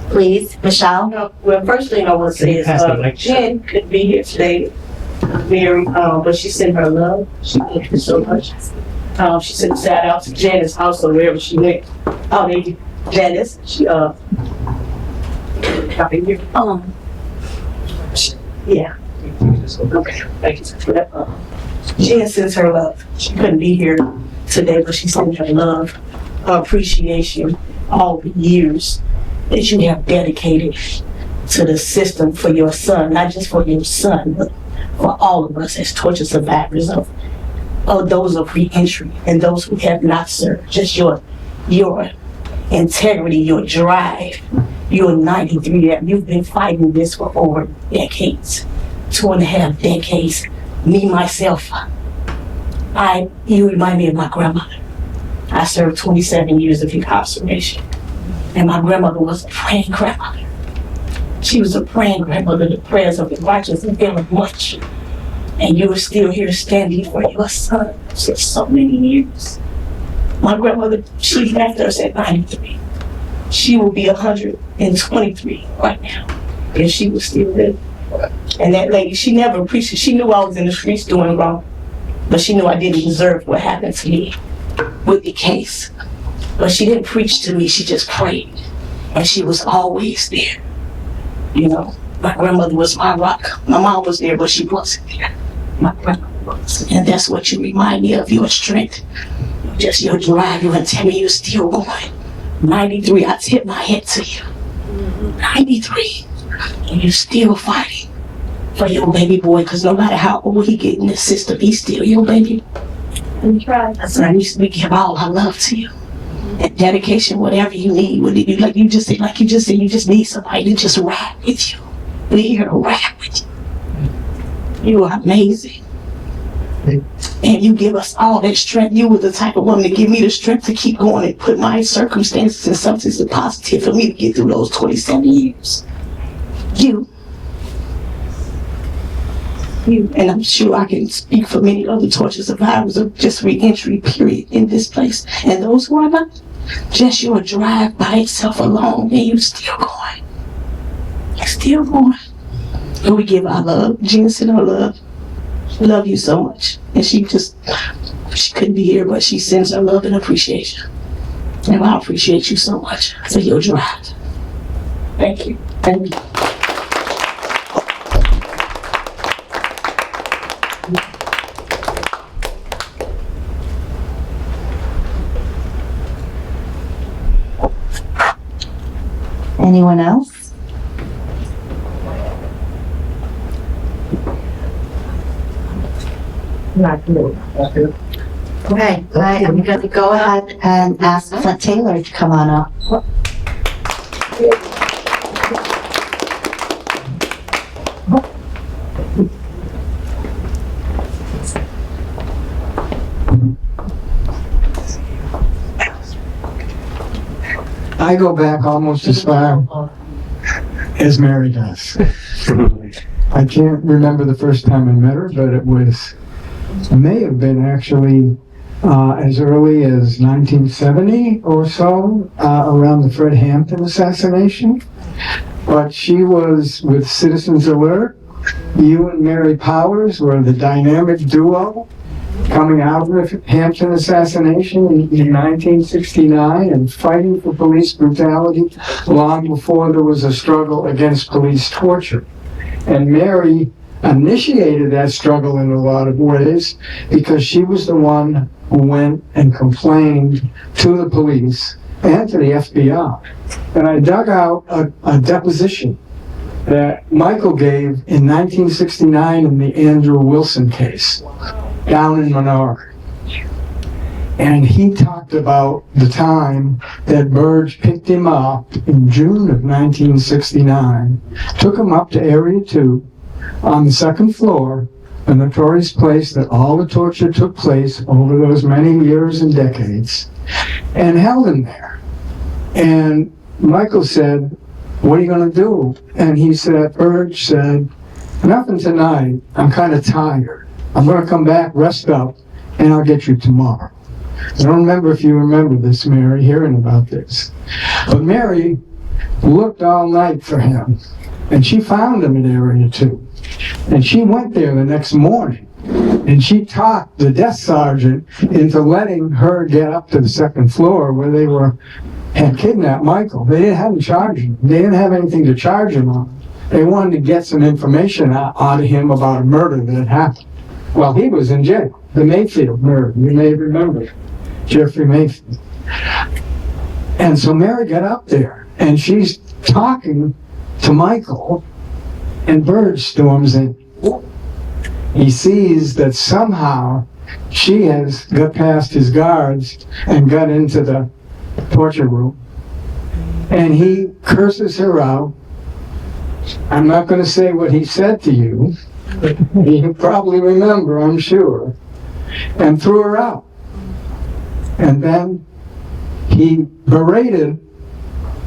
C: please, Michelle.
H: Well, first thing I want to say is Jen couldn't be here today, Mary, but she sent her love. She thanked you so much. She sent a shout out to Janice also wherever she went. Oh, maybe Janice. She got here. Yeah. Okay. Thank you for that. Jen sends her love. She couldn't be here today, but she sent her love, her appreciation, all the years that you have dedicated to the system for your son, not just for your son, but for all of us as torture survivors of those of re-entry and those who have not served. Just your integrity, your drive. You're 93, you've been fighting this for over decades, 2.5 decades. Me, myself, you remind me of my grandmother. I served 27 years of incarceration, and my grandmother was a praying grandmother. She was a praying grandmother. The prayers of the righteous avail much, and you are still here standing for your son for so many years. My grandmother, she left us at 93. She will be 123 right now if she was still living. And that lady, she never appreciated. She knew I was in the streets doing wrong, but she knew I didn't deserve what happened to me with the case. But she didn't preach to me, she just prayed. And she was always there. You know, my grandmother was my rock. My mom was there, but she wasn't there. My grandmother was. And that's what you remind me of, your strength. Just your drive, you tell me you're still going. 93, I tip my hat to you. 93, and you're still fighting for your baby boy, because no matter how old he get in this system, he's still your baby. And so we give all our love to you. And dedication, whatever you need, like you just said, you just need somebody to just ride with you. We're here to ride with you. You are amazing. And you give us all that strength. You were the type of woman to give me the strength to keep going and put my circumstances in something positive for me to get through those 27 years. You. And I'm sure I can speak for many other torture survivors of just re-entry, period, in this place. And those who are not, just your drive by itself alone, and you still going. You're still going. And we give our love. Jen sent her love. Love you so much. And she couldn't be here, but she sends her love and appreciation. And I appreciate you so much for your drive. Thank you.
G: Thank you.
C: Anyone else? Okay, I am going to go ahead and ask Flint Taylor to come on up.
I: I go back almost as far as Mary does. I can't remember the first time I met her, but it may have been actually as early as 1970 or so, around the Fred Hampton assassination. But she was with Citizens Alert. You and Mary Powers were the dynamic duo coming out of the Hampton assassination in 1969 and fighting for police brutality long before there was a struggle against police torture. And Mary initiated that struggle in a lot of ways because she was the one who went and complained to the police and to the FBI. And I dug out a deposition that Michael gave in 1969 in the Andrew Wilson case down in Menard. And he talked about the time that Burge picked him up in June of 1969, took him up to Area 2 on the second floor, a notorious place that all the torture took place over those many years and decades, and held him there. And Michael said, "What are you going to do?" And he said, Burge said, "Nothing tonight. I'm kind of tired. I'm going to come back, rest up, and I'll get you tomorrow." I don't remember if you remember this, Mary, hearing about this. But Mary looked all night for him, and she found him in Area 2. And she went there the next morning, and she talked the desk sergeant into letting her get up to the second floor where they had kidnapped Michael. They hadn't charged him. They didn't have anything to charge him on. They wanted to get some information out of him about a murder that had happened. Well, he was in jail. The Mayfield murder, you may remember, Jeffrey Mayfield. And so Mary got up there, and she's talking to Michael, and Burge storms in. He sees that somehow she has got past his guards and got into the torture room. And he curses her out. I'm not going to say what he said to you. You probably remember, I'm sure. And threw her out. And then he berated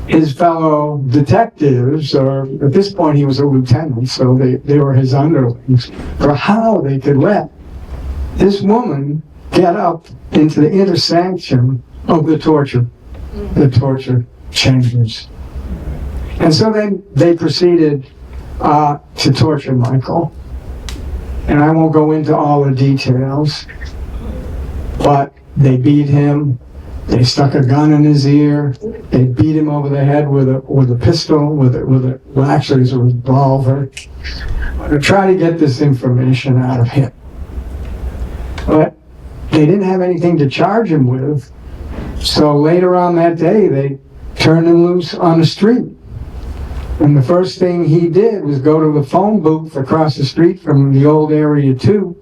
I: his fellow detectives, or at this point he was a lieutenant, so they were his underlings, for how they could let this woman get up into the intersection of the torture chambers. And so then they proceeded to torture Michael. And I won't go into all the details, but they beat him. They stuck a gun in his ear. They beat him over the head with a pistol, well, actually it was a revolver, to try to get this information out of him. But they didn't have anything to charge him with, so later on that day they turned him loose on the street. And the first thing he did was go to the phone booth across the street from the old Area 2,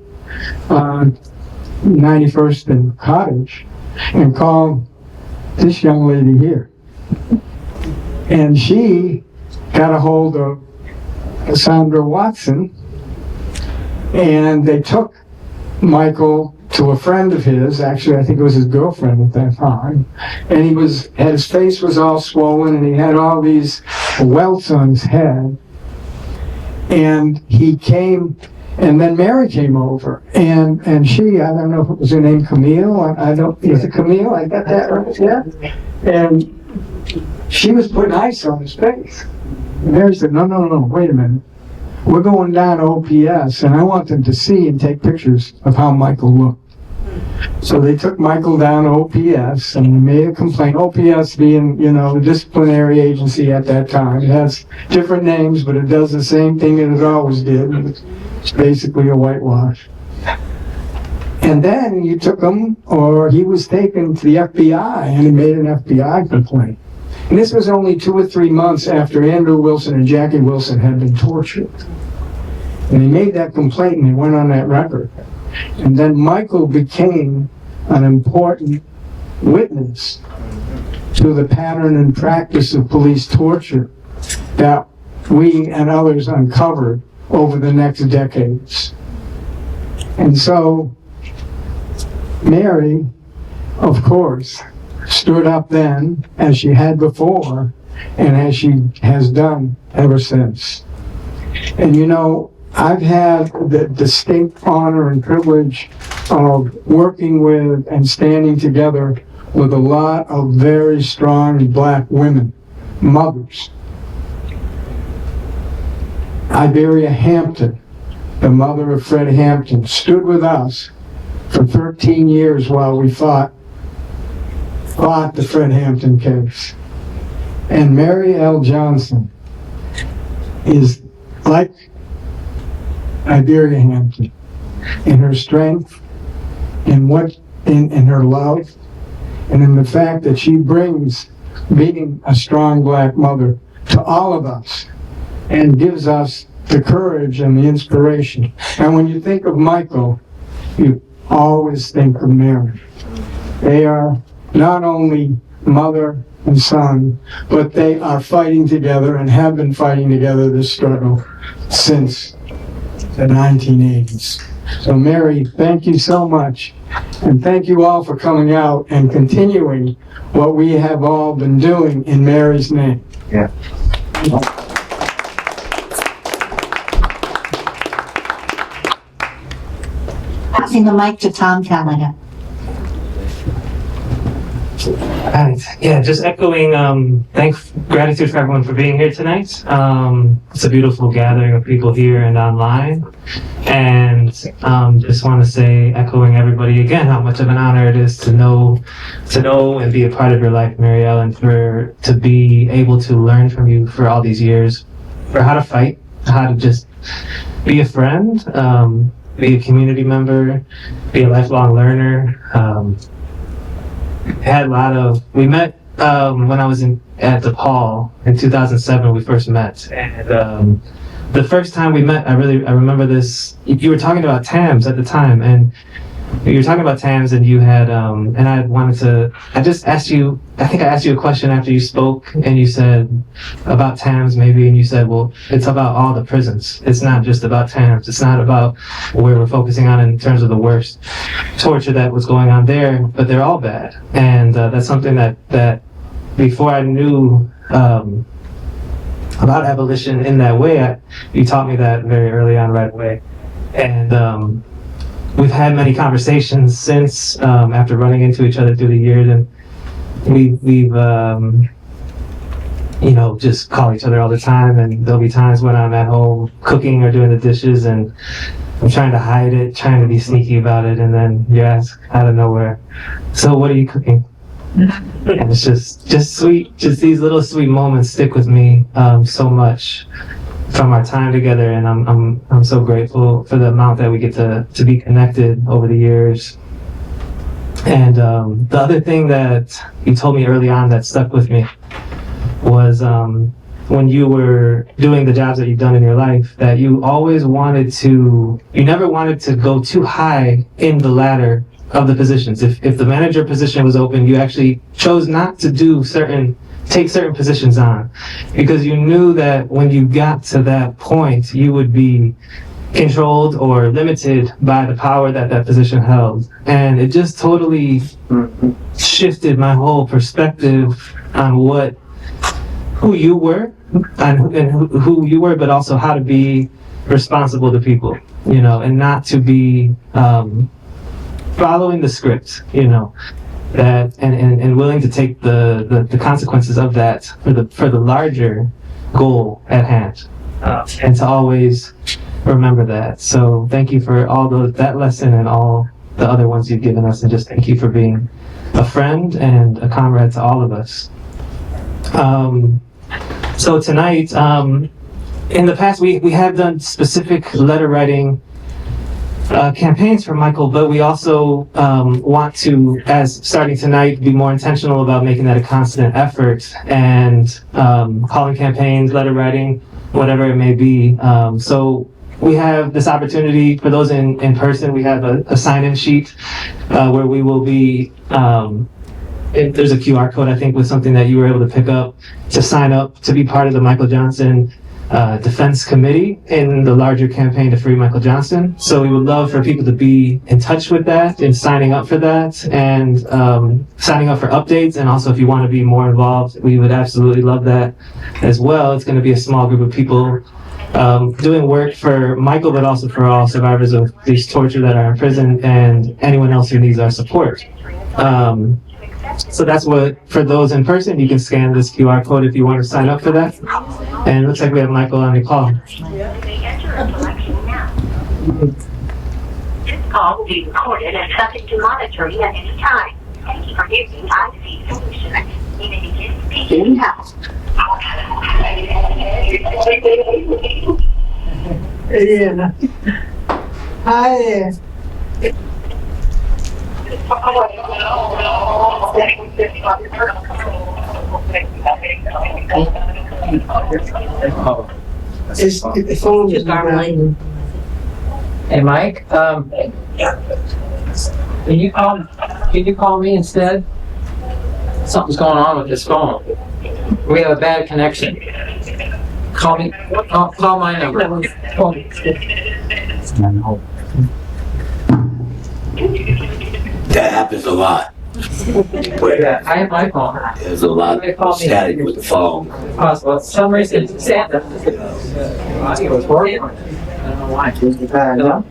I: 91st and Cottage, and called this young lady here. And she got a hold of Cassandra Watson, and they took Michael to a friend of his, actually I think it was his girlfriend at that time, and his face was all swollen, and he had all these welts on his head. And he came, and then Mary came over, and she, I don't know if it was her name, Camille, was it Camille? I got that right, yeah? And she was putting ice on his face. And Mary said, no, wait a minute. We're going down to OPS, and I want them to see and take pictures of how Michael looked. So they took Michael down to OPS and he made a complaint. OPS being, the disciplinary agency at that time. It has different names, but it does the same thing that it always did. It's basically a whitewash. And then you took him, or he was taken to the FBI and he made an FBI complaint. And this was only 2 or 3 months after Andrew Wilson and Jackie Wilson had been tortured. And he made that complaint and he went on that record. And then Michael became an important witness to the pattern and practice of police torture that we and others uncovered over the next decades. And so Mary, of course, stood up then, as she had before, and as she has done ever since. And I've had the distinct honor and privilege of working with and standing together with a lot of very strong Black women, mothers. Iberia Hampton, the mother of Fred Hampton, stood with us for 13 years while we fought the Fred Hampton case. And Mary L. Johnson is like Iberia Hampton in her strength, in her love, and in the fact that she brings being a strong Black mother to all of us and gives us the courage and the inspiration. And when you think of Michael, you always think of Mary. They are not only mother and son, but they are fighting together and have been fighting together this struggle since the 1980s. So Mary, thank you so much. And thank you all for coming out and continuing what we have all been doing in Mary's name.
E: Yeah.
C: Passing the mic to Tom Callahan.
J: Right. Yeah, just echoing gratitude for everyone for being here tonight. It's a beautiful gathering of people here and online. And just want to say, echoing everybody again, how much of an honor it is to know and be a part of your life, Mary Ellen, to be able to learn from you for all these years, for how to fight, how to just be a friend, be a community member, be a lifelong learner. We met when I was at DePaul in 2007. We first met, and the first time we met, I remember this. You were talking about TAMS at the time, and you were talking about TAMS, and you had and I just asked you. I think I asked you a question after you spoke, and you said about TAMS maybe, and you said, well, it's about all the prisons. It's not just about TAMS. It's not about where we're focusing on in terms of the worst torture that was going on there, but they're all bad. And that's something that before I knew about abolition in that way, you taught me that very early on, right away. And we've had many conversations since, after running into each other through the years, and we've just call each other all the time, and there'll be times when I'm at home cooking or doing the dishes and I'm trying to hide it, trying to be sneaky about it, and then you ask out of nowhere, so what are you cooking? And it's just sweet, just these little sweet moments stick with me so much from our time together, and I'm so grateful for the amount that we get to be connected over the years. And the other thing that you told me early on that stuck with me was when you were doing the jobs that you've done in your life, that you never wanted to go too high in the ladder of the positions. If the manager position was open, you actually chose not to take certain positions on, because you knew that when you got to that point, you would be controlled or limited by the power that position held. And it just totally shifted my whole perspective on who you were and who you were, but also how to be responsible to people, and not to be following the script, that and willing to take the consequences of that for the larger goal at hand, and to always remember that. So thank you for all that lesson and all the other ones you've given us, and just thank you for being a friend and a comrade to all of us. So tonight, in the past, we have done specific letter writing campaigns for Michael, but we also want to, as starting tonight, be more intentional about making that a constant effort and calling campaigns, letter writing, whatever it may be. So we have this opportunity for those in person. We have a sign-in sheet where we will be, there's a QR code, I think, with something that you were able to pick up to sign up to be part of the Michael Johnson Defense Committee in the larger campaign to free Michael Johnson. So we would love for people to be in touch with that and signing up for that and signing up for updates. And also, if you want to be more involved, we would absolutely love that as well. It's going to be a small group of people doing work for Michael, but also for all survivors of police torture that are in prison and anyone else who needs our support. So that's what, for those in person, you can scan this QR code if you want to sign up for that. And it looks like we have Michael on the call.
K: This call will be recorded and subject to monitoring at any time. Thank you for using IC Solutions. You may begin speaking now.
G: Yeah. Hi there. It's the phone is not ringing.
D: Hey, Mike, can you call me instead? Something's going on with this phone. We have a bad connection. Call me, call my number.
E: That happens a lot. Where
D: Yeah, I have my phone.
E: there's a lot of static with the phone.
D: Possible. For some reason, it's sad that audio is working. I don't know why. Hello?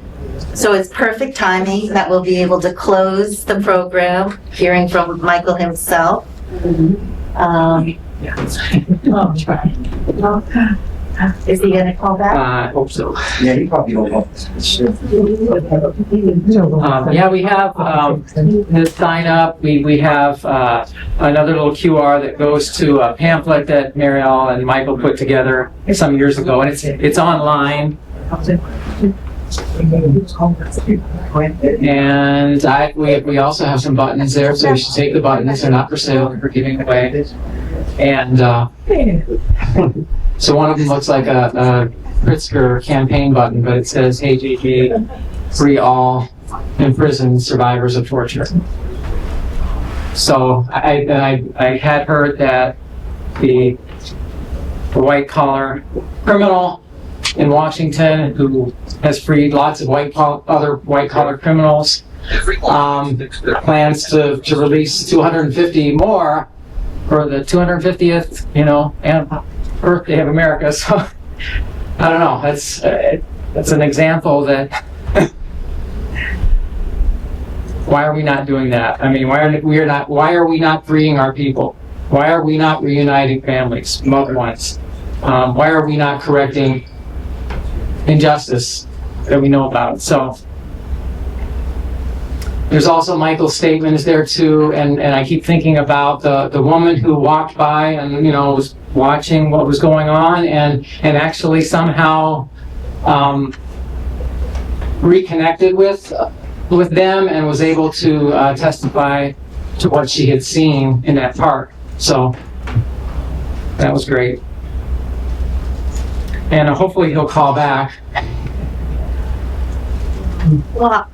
C: So it's perfect timing that we'll be able to close the program, hearing from Michael himself. Is he gonna call back?
D: I hope so.
A: Yeah, you probably don't know.
D: Yeah, we have the sign up. We have another little QR that goes to a pamphlet that Marielle and Michael put together some years ago, and it's online. And we also have some buttons there, so you should take the buttons. They're not for sale; they're for giving away. And so one of them looks like a Pritzker campaign button, but it says, "Hey JJ, free all imprisoned survivors of torture." So I had heard that the white collar criminal in Washington who has freed lots of other white collar criminals plans to release 250 more for the 250th, and birthday of America. So I don't know. That's an example that. Why are we not doing that? I mean, why are we not freeing our people? Why are we not reuniting families, loved ones? Why are we not correcting injustice that we know about? So there's also Michael's statement is there too, and I keep thinking about the woman who walked by and was watching what was going on and actually somehow reconnected with them and was able to testify to what she had seen in that park. So that was great. And hopefully he'll call back.
C: Well,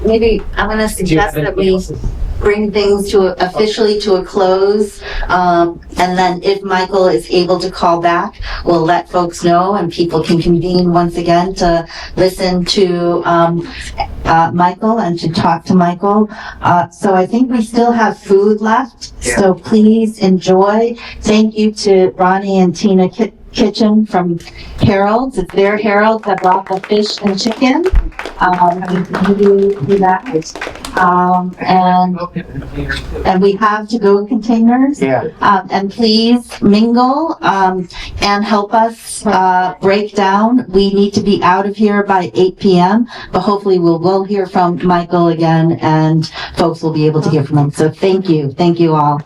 C: maybe I'm going to suggest that we bring things officially to a close, and then if Michael is able to call back, we'll let folks know and people can convene once again to listen to Michael and to talk to Michael. So I think we still have food left, so please enjoy. Thank you to Ronnie and Tina kitchen from Harold's. It's their Harold's that brought the fish and chicken. Do that. And we have to-go containers.
A: Yeah.
C: And please mingle, and help us, break down. We need to be out of here by 8 p.m., but hopefully we'll hear from Michael again and folks will be able to hear from him. So thank you all.